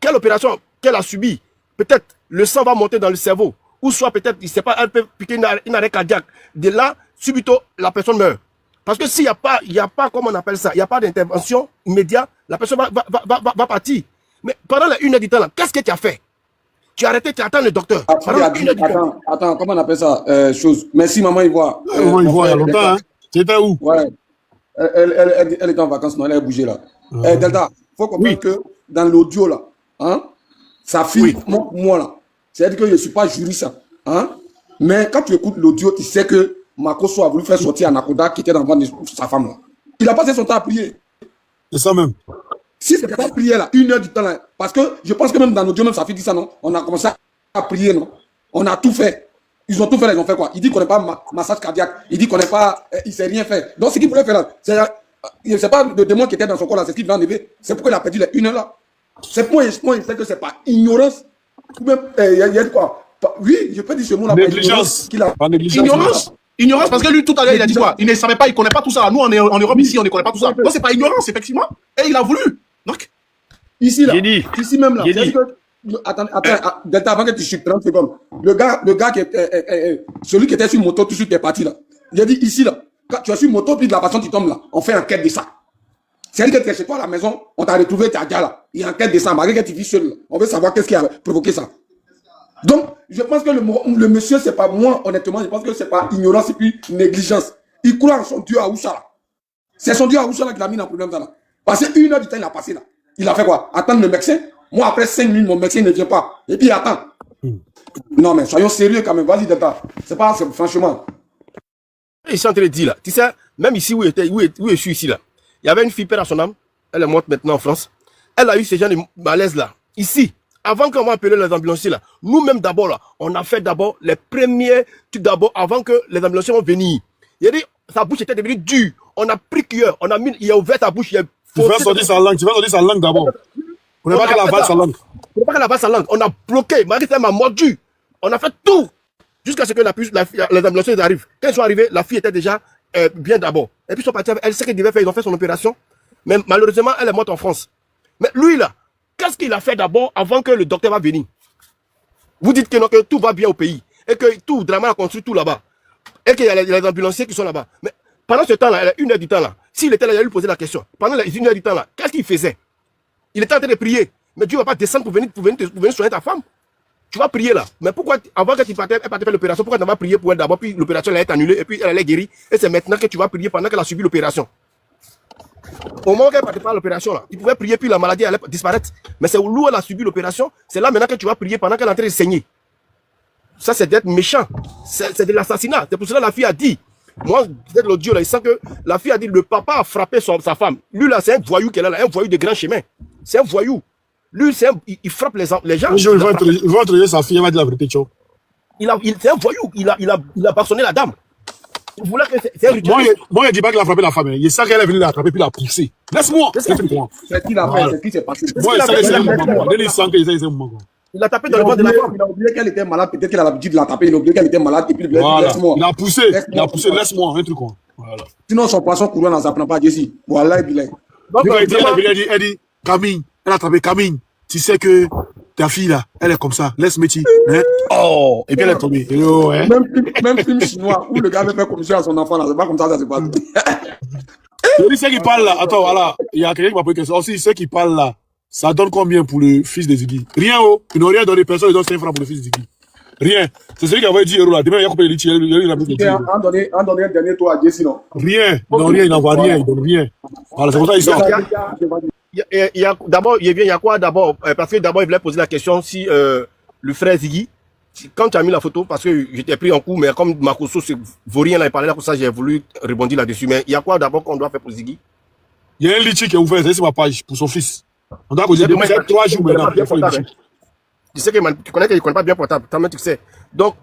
quelle opération qu'elle a subie? Peut-être le sang va monter dans le cerveau. Ou soit peut-être, il ne sait pas, elle peut piquer une arrêt cardiaque. De là, subito, la personne meurt. Parce que s'il n'y a pas, comment on appelle ça, il n'y a pas d'intervention immédiate, la personne va partir. Mais pendant les 1 heure du temps, qu'est-ce que tu as fait? Tu as arrêté, tu attends le docteur. Attends, comment on appelle ça? Merci, maman Ivoire. Maman Ivoire, il y a longtemps, hein? C'était où? Ouais. Elle était en vacances, non, elle a bougé là. Delta, il faut comprendre que dans l'audio là, hein, sa fille, moi là, c'est-à-dire que je ne suis pas juriste, hein, mais quand tu écoutes l'audio, tu sais que Makosso a voulu faire sortir Anakoda qui était dans le ventre de sa femme là. Il a passé son temps à prier. C'est ça même. Si c'était pas prier là, 1 heure du temps là, parce que je pense que même dans l'audio, même sa fille dit ça, non, on a commencé à prier, non, on a tout fait. Ils ont tout fait, ils ont fait quoi? Il dit qu'on n'est pas massage cardiaque, il dit qu'on n'est pas, il ne sait rien faire. Donc ce qu'il voulait faire là, c'est pas le démon qui était dans son corps là, c'est ce qu'il va enlever. C'est pourquoi il a perdu les 1 heure là. C'est moi, il sait que c'est pas ignorance. Ou même, il y a quoi? Oui, je peux dire ce mot là. Négligence. Pas négligence. Ignorance. Ignorance parce que lui, tout à l'heure, il a dit quoi? Il ne savait pas, il connaît pas tout ça. Nous, en Europe, ici, on ne connaît pas tout ça. Donc, c'est pas ignorance, effectivement. Et il a voulu. Donc, Ici, là. J'ai dit. Ici même, là. J'ai dit. Attends, Delta, avant que tu chutes 30 secondes. Le gars qui est, celui qui était sur moto, tout de suite qui est parti, là. J'ai dit, ici, là. Quand tu es sur moto, puis de la façon tu tombes, là. On fait enquête de ça. C'est-à-dire que tu es chez toi à la maison, on t'a retrouvé, tu as déjà là. Il y a enquête de ça. Malgré que tu vis seul, là. On veut savoir qu'est-ce qui a provoqué ça. Donc, je pense que le monsieur, c'est pas moi, honnêtement, je pense que c'est pas ignorance et puis négligence. Il croit en son Dieu à Oucha, là. C'est son Dieu à Oucha, là, qui l'a mis dans le problème, là. Parce que 1 heure du temps, il a passé, là. Il a fait quoi? Attendre le médecin. Moi, après 5 minutes, mon médecin ne vient pas. Et puis, il attend. Non, mais soyons sérieux quand même. Vas-y, Delta. C'est pas, franchement. Ils sont en train de dire là. Tu sais, même ici où je suis ici là, il y avait une fille père à son âme. Elle est morte maintenant en France. Elle a eu ce genre de malaise là. Ici. Avant qu'on va appeler les ambulanciers là, nous-mêmes d'abord là, on a fait d'abord les premiers trucs d'abord avant que les ambulanciers vont venir. Il a dit, sa bouche était devenue dure. On a pris cuillère, on a mis, il a ouvert sa bouche. Tu vas sortir sa langue d'abord. On ne pas qu'elle avale sa langue. On ne pas qu'elle avale sa langue. On a bloqué. Marie-Thème m'a mordu. On a fait tout jusqu'à ce que les ambulanciers arrivent. Quand ils sont arrivés, la fille était déjà bien d'abord. Et puis ils sont partis. Elle sait qu'elle devait faire. Ils ont fait son opération. Mais malheureusement, elle est morte en France. Mais lui là, qu'est-ce qu'il a fait d'abord avant que le docteur va venir? Vous dites que, non, que tout va bien au pays. Et que tout, Draman a construit tout là-bas. Et qu'il y a les ambulanciers qui sont là-bas. Mais pendant ce temps-là, 1 heure du temps là, s'il était là, il allait lui poser la question. Pendant 1 heure du temps là, qu'est-ce qu'il faisait? Il était en train de prier. Mais Dieu ne va pas descendre pour venir soigner ta femme. Tu vas prier là. Mais pourquoi, avant que tu partais faire l'opération, pourquoi tu n'as pas prié pour elle d'abord, puis l'opération allait être annulée, et puis elle allait guérir. Et c'est maintenant que tu vas prier pendant qu'elle a subi l'opération. Au moment qu'elle partait faire l'opération là, tu pouvais prier, puis la maladie allait disparaître. Mais c'est où elle a subi l'opération, c'est là maintenant que tu vas prier pendant qu'elle est en train de saigner. Ça, c'est d'être méchant. C'est de l'assassinat. C'est pour cela que la fille a dit. Moi, peut-être l'audio là, il sent que la fille a dit le papa a frappé sa femme. Lui là, c'est un voyou qu'elle a là, un voyou de grand chemin. C'est un voyou. Lui, il frappe les gens. Il va entraîner sa fille, elle va dire la vérité, tu vois. C'est un voyou. Il a bâtonné la dame. Il voulait que c'est un rituel. Moi, je ne dis pas qu'il a frappé la femme. Il sait qu'elle est venue l'attraper puis la pousser. Laisse-moi. C'est qui l'a fait, c'est qui s'est passé. Moi, il sait que c'est un moment. Il sent que c'est un moment. Il a tapé dans le ventre de la femme. Il a oublié qu'elle était malade. Peut-être qu'il a l'habitude de la taper. Il a oublié qu'elle était malade. Et puis, laisse-moi. Il a poussé. Laisse-moi. Un truc quoi. Voilà. Sinon, son poisson courant dans sa prend pas Jessie. Voilà, il est. Donc, elle dit, Camille, elle a attrapé Camille. Tu sais que ta fille là, elle est comme ça. Laisse Métis. Hein? Oh, et puis elle est tombée. Oh, hein? Même film chinois où le gars veut faire commission à son enfant là, c'est pas comme ça se passe. Je dis, ceux qui parlent là, attends, voilà. Il y a quelqu'un qui m'a posé une question. Aussi, ceux qui parlent là, ça donne combien pour le fils de Ziggy? Rien, oh. Ils n'ont rien donné. Personne ne donne 5 francs pour le fils de Ziggy. Rien. C'est celui qui a envoyé 10 € là. Demain, il a coupé les tirs. Il a mis 10 €. En donner un dernier tour à Jessie, non? Rien. Non, rien. Il n'envoie rien. Il donne rien. Voilà, c'est pour ça qu'ils sortent. D'abord, il y a quoi d'abord? Parce que d'abord, il voulait poser la question si le frère Ziggy, quand tu as mis la photo, parce que j'étais pris en coup, mais comme Makosso vaut rien là, il parlait là, pour ça, j'ai voulu rebondir là-dessus. Mais il y a quoi d'abord qu'on doit faire pour Ziggy? Il y a un litchi qui est ouvert, c'est ma page pour son fils. On doit poser 3 jours maintenant. Tu sais que tu connais qu'il ne connaît pas bien portable, toi-même tu sais. Donc,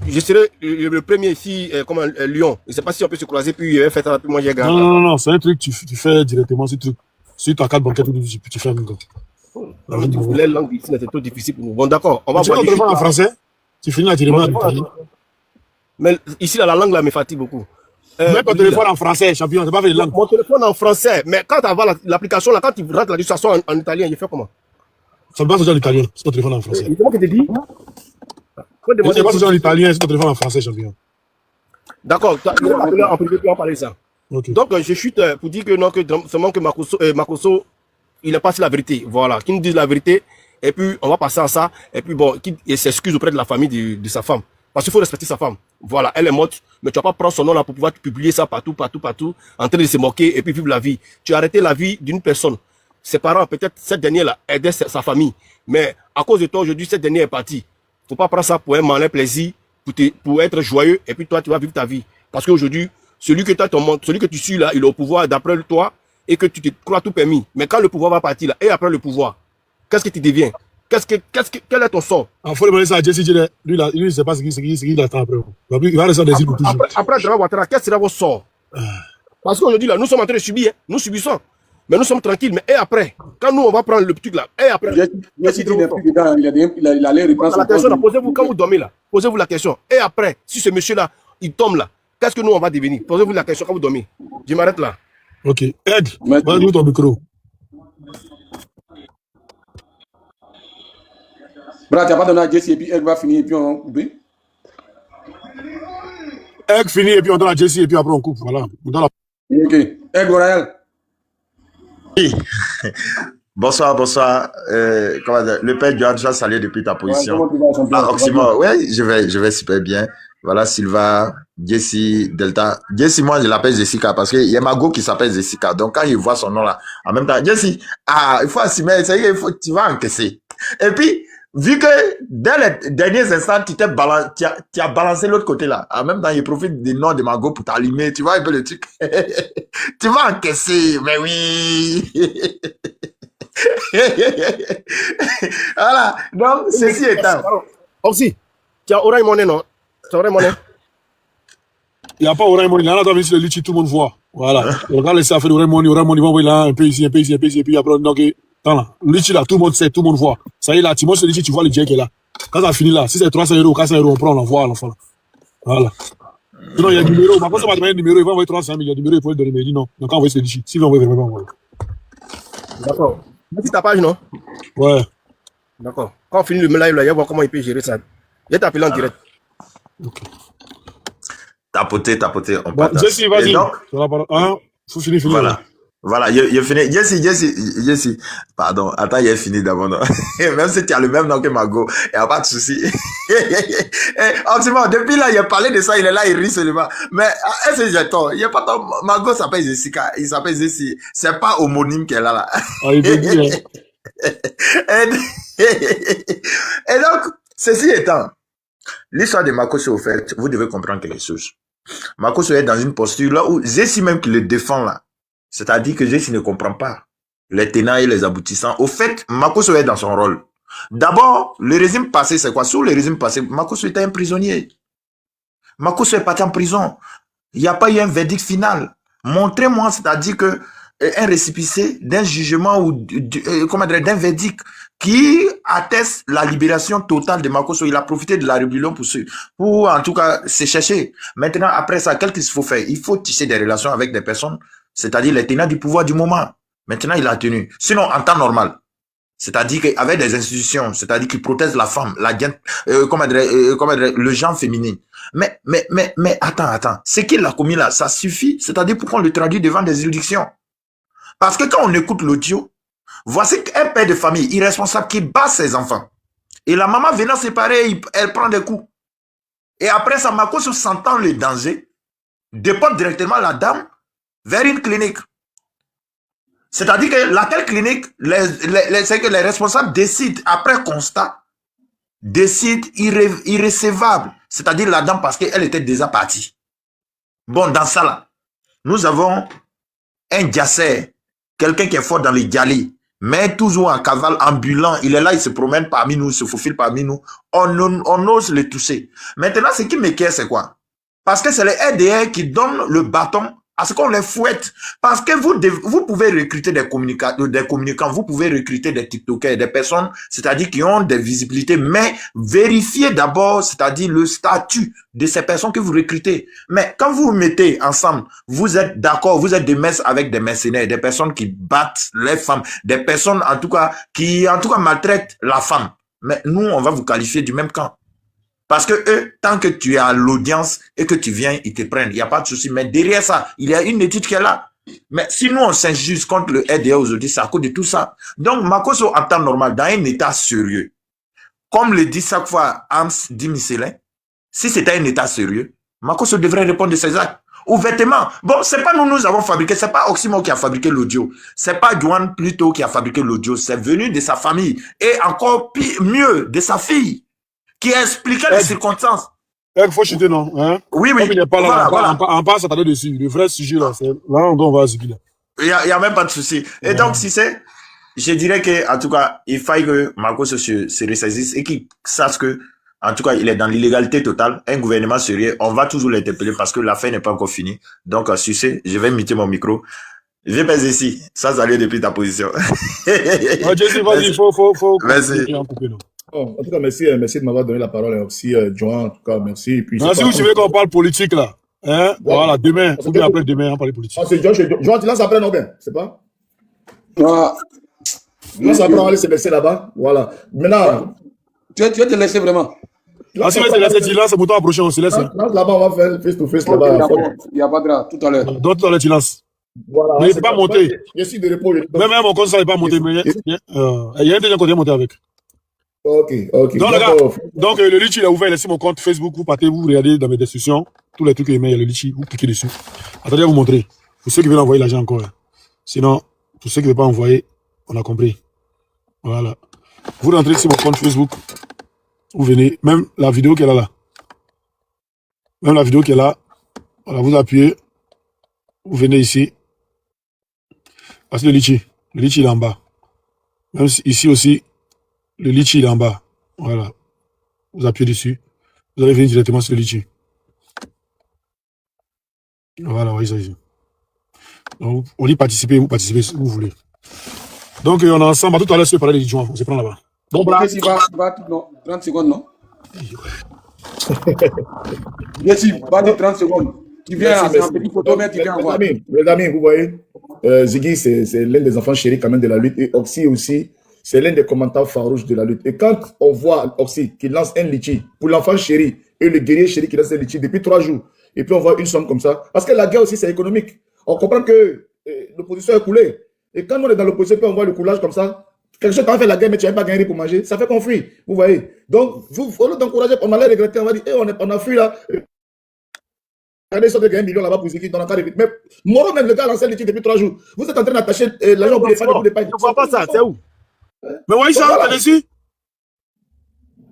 je serai le premier ici, comme un lion. Je ne sais pas si on peut se croiser, puis il va faire ça, puis moi j'ai gagné. Non, c'est un truc que tu fais directement, ce truc. Sur ta carte bancaire, tu fais un truc. Les langues ici, c'est trop difficile pour nous. Bon, d'accord, on va voir. Tu fais en français, tu finis la téléphone en italien. Mais ici, là, la langue là me fatigue beaucoup. Mets ton téléphone en français, champion, c'est pas fait les langues. Mon téléphone en français, mais quand tu as l'application là, quand tu rentres la distraction en italien, il fait comment? Ça ne passe déjà en italien, c'est ton téléphone en français. C'est moi qui te dis. Ça passe déjà en italien, c'est ton téléphone en français, champion. D'accord, en privé, puis on parler de ça. Okay. Donc, je chute pour dire que non, que seulement que Makosso, il n'a pas dit la vérité. Voilà, qu'il nous dise la vérité, et puis on va passer à ça, et puis bon, qu'il s'excuse auprès de la famille de sa femme. Parce qu'il faut respecter sa femme. Voilà, elle est morte, mais tu vas pas prendre son nom là pour pouvoir publier ça partout, en train de se moquer et puis vivre la vie. Tu as arrêté la vie d'une personne. Ses parents, peut-être cette dernière là, aidaient sa famille. Mais à cause de toi, aujourd'hui, cette dernière est partie. Faut pas prendre ça pour un malin plaisir, pour être joyeux, et puis toi, tu vas vivre ta vie. Parce qu'aujourd'hui, celui que tu suis là, il est au pouvoir d'après toi, et que tu te crois tout permis. Mais quand le pouvoir va partir là, et après le pouvoir, qu'est-ce que tu deviens? Quel est ton sort? Il faut demander ça à Jesse, lui, il ne sait pas ce qu'il attend après. Il va rester des îles pour toujours. Après Draman Ouattara, quel sera votre sort? Parce qu'aujourd'hui, là, nous sommes en train de subir, hein. Nous subissons. Mais nous sommes tranquilles. Mais et après, quand nous, on va prendre le truc là, et après. Il allait reprendre la question là, posez-vous quand vous dormez là. Posez-vous la question. Et après, si ce monsieur-là, il tombe là, qu'est-ce que nous, on va devenir? Posez-vous la question quand vous dormez. Je m'arrête là. Ok. Ed, Mais- vas-y, ton micro. Bra, tu n'as pas donné à Jesse et puis elle va finir et puis on coupe. Egg fini et puis on donne la Jesse et puis après on coupe. Voilà. On donne la... Ok. Egg Royal. Oui. Bonsoir, bonsoir. Comment dire, le père Johan, tu vas saluer depuis ta Ouais, position. comment tu vas, champion? Ah, Tu vas Oxymore, ouais, je vais super bien. Voilà, Silva, Jesse, Delta. Jesse, moi, je l'appelle Jessica parce qu'il y a Mago qui s'appelle Jessica. Donc, quand il voit son nom là, en même temps, Jesse, il faut assumer, ça y est, tu vas encaisser. Et puis, vu que dans les derniers instants, tu as balancé l'autre côté là. En même temps, il profite du nom de Mago pour t'allumer. Tu vois un peu le truc. Tu vas encaisser, mais oui. Voilà. Donc, ceci étant. Aussi, tu as Orange Money, non? Tu as Orange Money? Il n'y a pas Orange Money. Là, on doit venir sur le litchi, tout le monde voit. Voilà. Regarde les affaires d'Orange Money. Orange Money va envoyer là, un peu ici, un peu ici, un peu ici. Et puis après, on dit, ok, attends là. Le litchi là, tout le monde sait, tout le monde voit. Ça y est là, tu montes sur le litchi, tu vois le jet qui est là. Quand ça finit là, si c'est 300 €, 400 €, on prend, on l'envoie à l'enfant là. Voilà. Sinon, il y a un numéro. Par contre, ça va demander un numéro. Il va envoyer 300 000. Il y a un numéro, il faut le donner. Mais il dit non. Donc, envoyer sur le litchi. S'il veut envoyer, vraiment envoyer. D'accord. Dis ta page, non? Ouais. D'accord. Quand on finit le live là, il va voir comment il peut gérer ça. Il va t'appeler en direct. Tapoter, on Bon, partage. Jesse, vas-y. Et donc, Hein? Faut finir. voilà. Voilà, il finit. Jesse. Pardon, attends, il est fini d'abord. Non? Même si tu as le même nom que Mago, il n'y a pas de souci. Absolument, depuis là, il a parlé de ça, il est là, il rit seulement. Mais, est-ce que j'ai tort? Il n'y a pas tort. Mago s'appelle Jessica, il s'appelle Jessie. C'est pas homonyme qu'elle a là. Ah, il peut dire, hein. Et donc, ceci étant, l'histoire de Makoso, au fait, vous devez comprendre quelque chose. Makoso est dans une posture là où Jessie même qui le défend là. C'est-à-dire que Jessie ne comprend pas les tenants et les aboutissants. Au fait, Makoso est dans son rôle. D'abord, le régime passé, c'est quoi? Sous le régime passé, Makoso était un prisonnier. Makoso est parti en prison. Il n'y a pas eu un verdict final. Montrez-moi, c'est-à-dire que un récépissé d'un jugement ou d'un verdict qui atteste la libération totale de Makoso. Il a profité de la rébellion pour en tout cas se chercher. Maintenant, après ça, qu'est-ce qu'il faut faire? Il faut tisser des relations avec des personnes, c'est-à-dire les tenants du pouvoir du moment. Maintenant, il a tenu. Sinon, en temps normal, c'est-à-dire qu'avec des institutions, c'est-à-dire qui protègent la femme, le genre féminin. Mais attends. Ce qu'il a commis là, ça suffit. C'est-à-dire pour qu'on le traduise devant des juridictions. Parce que quand on écoute l'audio, voici un père de famille irresponsable qui bat ses enfants. Et la maman venant séparer, elle prend des coups. Et après ça, Makoso sentant le danger, déporte directement la dame vers une clinique. C'est-à-dire que laquelle clinique, c'est que les responsables décident, après constat, décident irrécevable. C'est-à-dire la dame parce qu'elle était déjà partie. Bon, dans ça là, nous avons un diacère, quelqu'un qui est fort dans les dialys, mais toujours en cavale ambulant. Il est là, il se promène parmi nous, il se faufile parmi nous. On ose le toucher. Maintenant, ce qui m'équipe, c'est quoi? Parce que c'est les RDR qui donnent le bâton à ce qu'on les fouette. Parce que vous pouvez recruter des communicants, vous pouvez recruter des TikTokers, des personnes, c'est-à-dire qui ont des visibilités, mais vérifiez d'abord, c'est-à-dire le statut de ces personnes que vous recrutez. Mais quand vous vous mettez ensemble, vous êtes d'accord, vous êtes des messes avec des mercenaires, des personnes qui battent les femmes, des personnes en tout cas qui maltraitent la femme. Mais nous, on va vous qualifier du même camp. Parce que eux, tant que tu es à l'audience et que tu viens, ils te prennent. Il n'y a pas de souci. Mais derrière ça, il y a une étude qui est là. Mais si nous, on s'injuste contre le RDA aujourd'hui, c'est à cause de tout ça. Donc, Makoso, en temps normal, dans un état sérieux, comme le dit chaque fois Ams dit Michelin, si c'était un état sérieux, Makoso devrait répondre de ses actes. Ouvertement. Bon, c'est pas nous avons fabriqué, c'est pas Oxymore qui a fabriqué l'audio. C'est pas Johan plutôt qui a fabriqué l'audio. C'est venu de sa famille. Et encore mieux, de sa fille, qui expliquait les circonstances. Il faut chuter, non? Hein? Oui. Comme il n'est pas là, Voilà. on passe à parler dessus. Le vrai sujet, là, c'est là on va ziguer. Il y a même pas de souci. Et donc, si c'est, je dirais que, en tout cas, il faille que Makoso se ressaisisse et qu'il sache que, en tout cas, il est dans l'illégalité totale. Un gouvernement sérieux, on va toujours l'interpeller parce que l'affaire n'est pas encore finie. Donc, sur ce, je vais muter mon micro. Je vais ici, sans aller depuis ta position. Jesse, vas-y, il faut. Merci. En tout cas, merci de m'avoir donné la parole. Aussi, Johan, en tout cas, merci. Et puis, Si vous suivez qu'on parle politique, là, Hein? Voilà, demain, ou bien après demain, on parle politique. Ah, c'est John, tu lances après, non, bien, c'est pas? Ah, Lance après, on va aller se laisser là-bas. Voilà. Maintenant, tu vas te laisser vraiment. Ah, si c'est laissé, tu lances, bouton approché, on se laisse. Hein. lance là-bas, on va faire face to face Ok, là-bas. d'accord. Il n'y a pas de drap, tout à l'heure. Donc, tout à l'heure, tu lances. Voilà. Mais il n'est pas monté. Je suis de repos. Même mon compte, ça n'est pas monté. Mais il y a un deuxième compte qui est monté avec. Ok. Donc, les gars, donc le Litchi, il a ouvert, laissez mon compte Facebook, vous partez, vous regardez dans mes descriptions, tous les trucs qu'il y a, il y a le Litchi, vous cliquez dessus. Attendez à vous montrer. Pour ceux qui veulent envoyer l'argent encore. Hein. Sinon, pour ceux qui ne veulent pas envoyer, on a compris. Voilà. Vous rentrez sur mon compte Facebook, vous venez, même la vidéo qu'elle a là. Même la vidéo qu'elle a, voilà, vous appuyez, vous venez ici. Ah, c'est le Litchi. Le Litchi, il est en bas. Même ici aussi, le Litchi, il est en bas. Voilà. Vous appuyez dessus. Vous allez venir directement sur le Litchi. Voilà, voyez ça ici. Donc, on dit participer, vous participez si vous voulez. Donc, on est ensemble. À tout à l'heure, si vous parlez des joints, on se prend là-bas. Donc, non, 30 secondes, non? Yes, pas de 30 secondes. Tu viens, c'est un petit photo, mais tu viens voir. Les amis, vous voyez, Ziggy, c'est l'un des enfants chéris quand même de la lutte. Et Oxy aussi, c'est l'un des commentaires farouches de la lutte. Et quand on voit Oxy qui lance un litchi pour l'enfant chéri et le guerrier chéri qui lance un litchi depuis 3 jours, et puis on voit une somme comme ça, parce que la guerre aussi, c'est économique. On comprend que l'opposition est coulée. Et quand on est dans l'opposition, puis on voit le coulage comme ça, quelque chose, quand on fait la guerre, mais tu n'as pas gagné pour manger, ça fait qu'on fuit. Vous voyez. Donc, au lieu d'encourager, on allait regretter, on va dire, on a fui là. Regardez, ça de gagner 1 million là-bas pour Ziggy dans la carrière. Mais Moro, même le gars a lancé l'étude depuis 3 jours. Vous êtes en train d'attacher l'argent pour les femmes, pour les pains. Je ne vois pas ça, c'est où? Mais oui, ça, t'es dessus?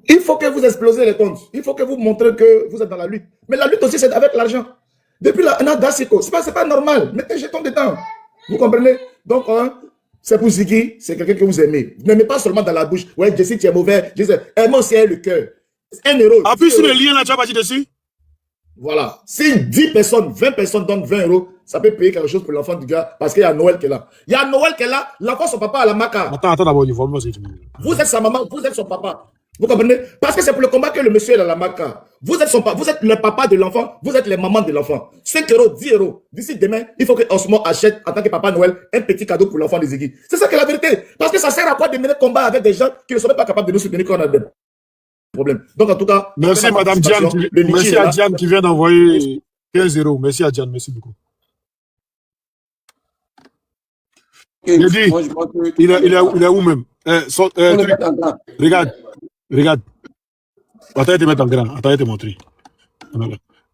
Il faut que vous explosez les comptes. Il faut que vous montrez que vous êtes dans la lutte. Mais la lutte aussi, c'est avec l'argent. Depuis la Dacico, ce n'est pas normal. Mettez un jeton dedans. Vous comprenez? Donc, c'est pour Ziggy, c'est quelqu'un que vous aimez. N'aimez pas seulement dans la bouche. Ouais, Jessie, tu es mauvais. Aimez aussi le cœur. 1 euro. Appuie sur le lien là, tu vas partir dessus? Voilà. Si 10 personnes, 20 personnes donnent 20 euros, ça peut payer quelque chose pour l'enfant du gars parce qu'il y a Noël qui est là. Il y a Noël qui est là, l'enfant, son papa à la maca. Attends d'abord, il faut vous êtes sa maman, vous êtes son papa. Vous comprenez? Parce que c'est pour le combat que le monsieur est à la maca. Vous êtes le papa de l'enfant, vous êtes les mamans de l'enfant. 5 euros, 10 euros. D'ici demain, il faut que Osmo achète, en tant que papa Noël, un petit cadeau pour l'enfant de Ziggy. C'est ça qui est la vérité. Parce que ça sert à quoi de mener combat avec des gens qui ne sont même pas capables de nous soutenir quand on a des problèmes. Donc, en tout cas, merci Madame Diane, merci à Diane qui vient d'envoyer 15 euros. Merci à Diane, merci beaucoup. Il dit, il est où même? Regarde. Attends, te mettre en grand. Attends, te montrer.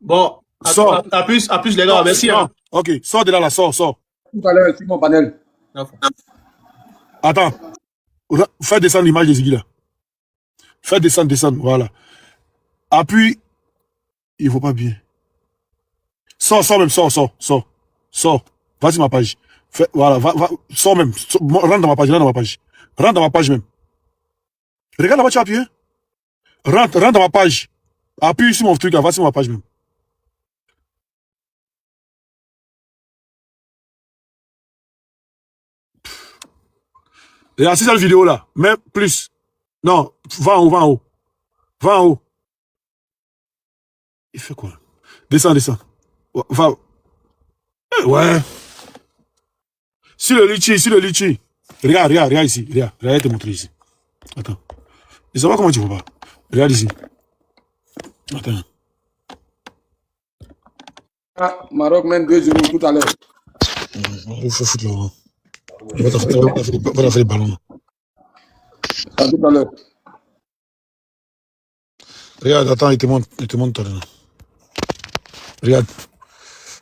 Bon, à plus les gars, merci. Hein. Ok, sors de là, sors. Tout à l'heure, sur mon panel. Attends, fais descendre l'image de Ziggy là. Fais descendre, voilà. Appuie, il ne faut pas bien. Sors. Va sur ma page. Voilà, sors même. Rentre dans ma page. Rentre dans ma page même. Regarde là-bas, tu as appuyé. Rentre dans ma page. Appuie sur mon truc, va sur ma page même. Et assis dans la vidéo là, même plus. Non, va en haut. Il fait quoi? Descends. Va. Ouais. Sur le litchi. Regarde ici. Regarde, te montrer ici. Attends. Je sais pas comment tu vois pas. Regarde ici. Attends. Ah, Maroc mène 2-0 tout à l'heure. Il faut foutre là. Va faire le ballon. À tout à l'heure. Regarde, attends, il te montre tout à l'heure. Regarde.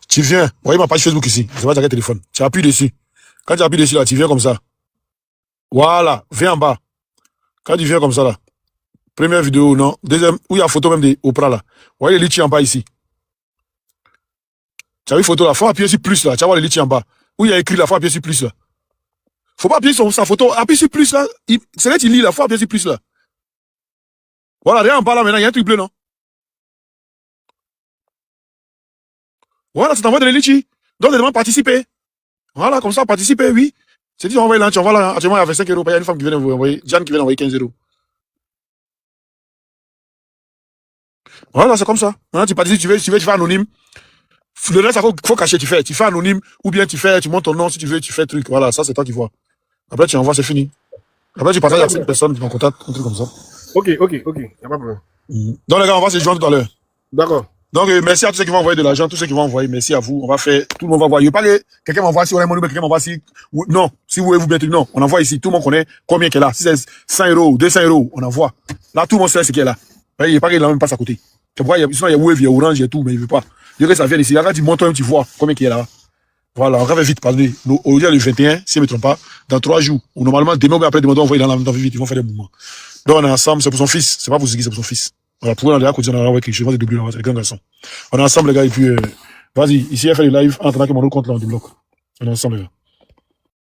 Tu viens. Vous voyez ma page Facebook ici. Je vais le téléphone. Tu appuies dessus. Quand tu appuies dessus, là, tu viens comme ça. Voilà. Viens en bas. Quand tu viens comme ça, là. Première vidéo, non. Deuxième, où il y a photo même de Oprah, là. Vous voyez les litchis en bas ici. Tu as vu photo là. Faut appuyer sur plus, là. Tu vas voir les litchis en bas. Où il y a écrit là. Faut appuyer sur plus, là. Faut pas appuyer sur sa photo. Appuie sur plus, là. C'est là que tu lis, là. Faut appuyer sur plus, là. Voilà, rien en bas, là, maintenant. Il y a un truc bleu, non? Voilà, ça t'envoie de les litchis. Donc, les demandes participer. Voilà, comme ça, participer, oui. C'est dit, on va là, tu vas là, actuellement, il y a 25 euros. Il y a une femme qui vient vous envoyer, Jeanne qui vient d'envoyer 15 euros. Voilà, c'est comme ça. Maintenant, tu participes, tu vas anonyme. Le reste, il faut cacher, tu fais anonyme, ou bien tu montes ton nom, si tu veux, tu fais truc. Voilà, ça, c'est toi qui vois. Après, tu envoies, c'est fini. Après, tu partages à 5 personnes qui t'ont contact, un truc comme ça. Ok, y a pas de problème. Donc, les gars, on va se joindre tout à l'heure. D'accord. Donc, merci à tous ceux qui vont envoyer de l'argent, tous ceux qui vont envoyer, merci à vous. On va faire, tout le monde va envoyer. Pas que quelqu'un m'envoie si on a mon numéro, quelqu'un m'envoie si, non, si vous voulez vous bien, non, on envoie ici. Tout le monde connaît combien qu'elle a. Si c'est 100 €, 200 €, on envoie. Là, tout le monde sait ce qu'elle a. Il n'y a pas qu'il a même pas à côté. Tu vois, sinon, il y a Wave, il y a Orange, il y a tout, mais il veut pas. Il veut que ça vienne ici. Là, tu montes toi-même, tu vois combien qu'il y a là. Voilà, on va vite parler. Aujourd'hui, le 21, si je ne me trompe pas, dans 3 jours, ou normalement, demain ou après demain, on va envoyer dans la même temps vite, ils vont faire des mouvements. Donc, on est ensemble, c'est pour son fils. C'est pas pour Ziggy, c'est pour son fils. Voilà, pour on a on a quelque chose, de c'est les grands garçons. On est ensemble, les gars, et puis, vas-y, ici, elle fait le live, en attendant que mon autre compte là, on débloque. On est ensemble, les gars.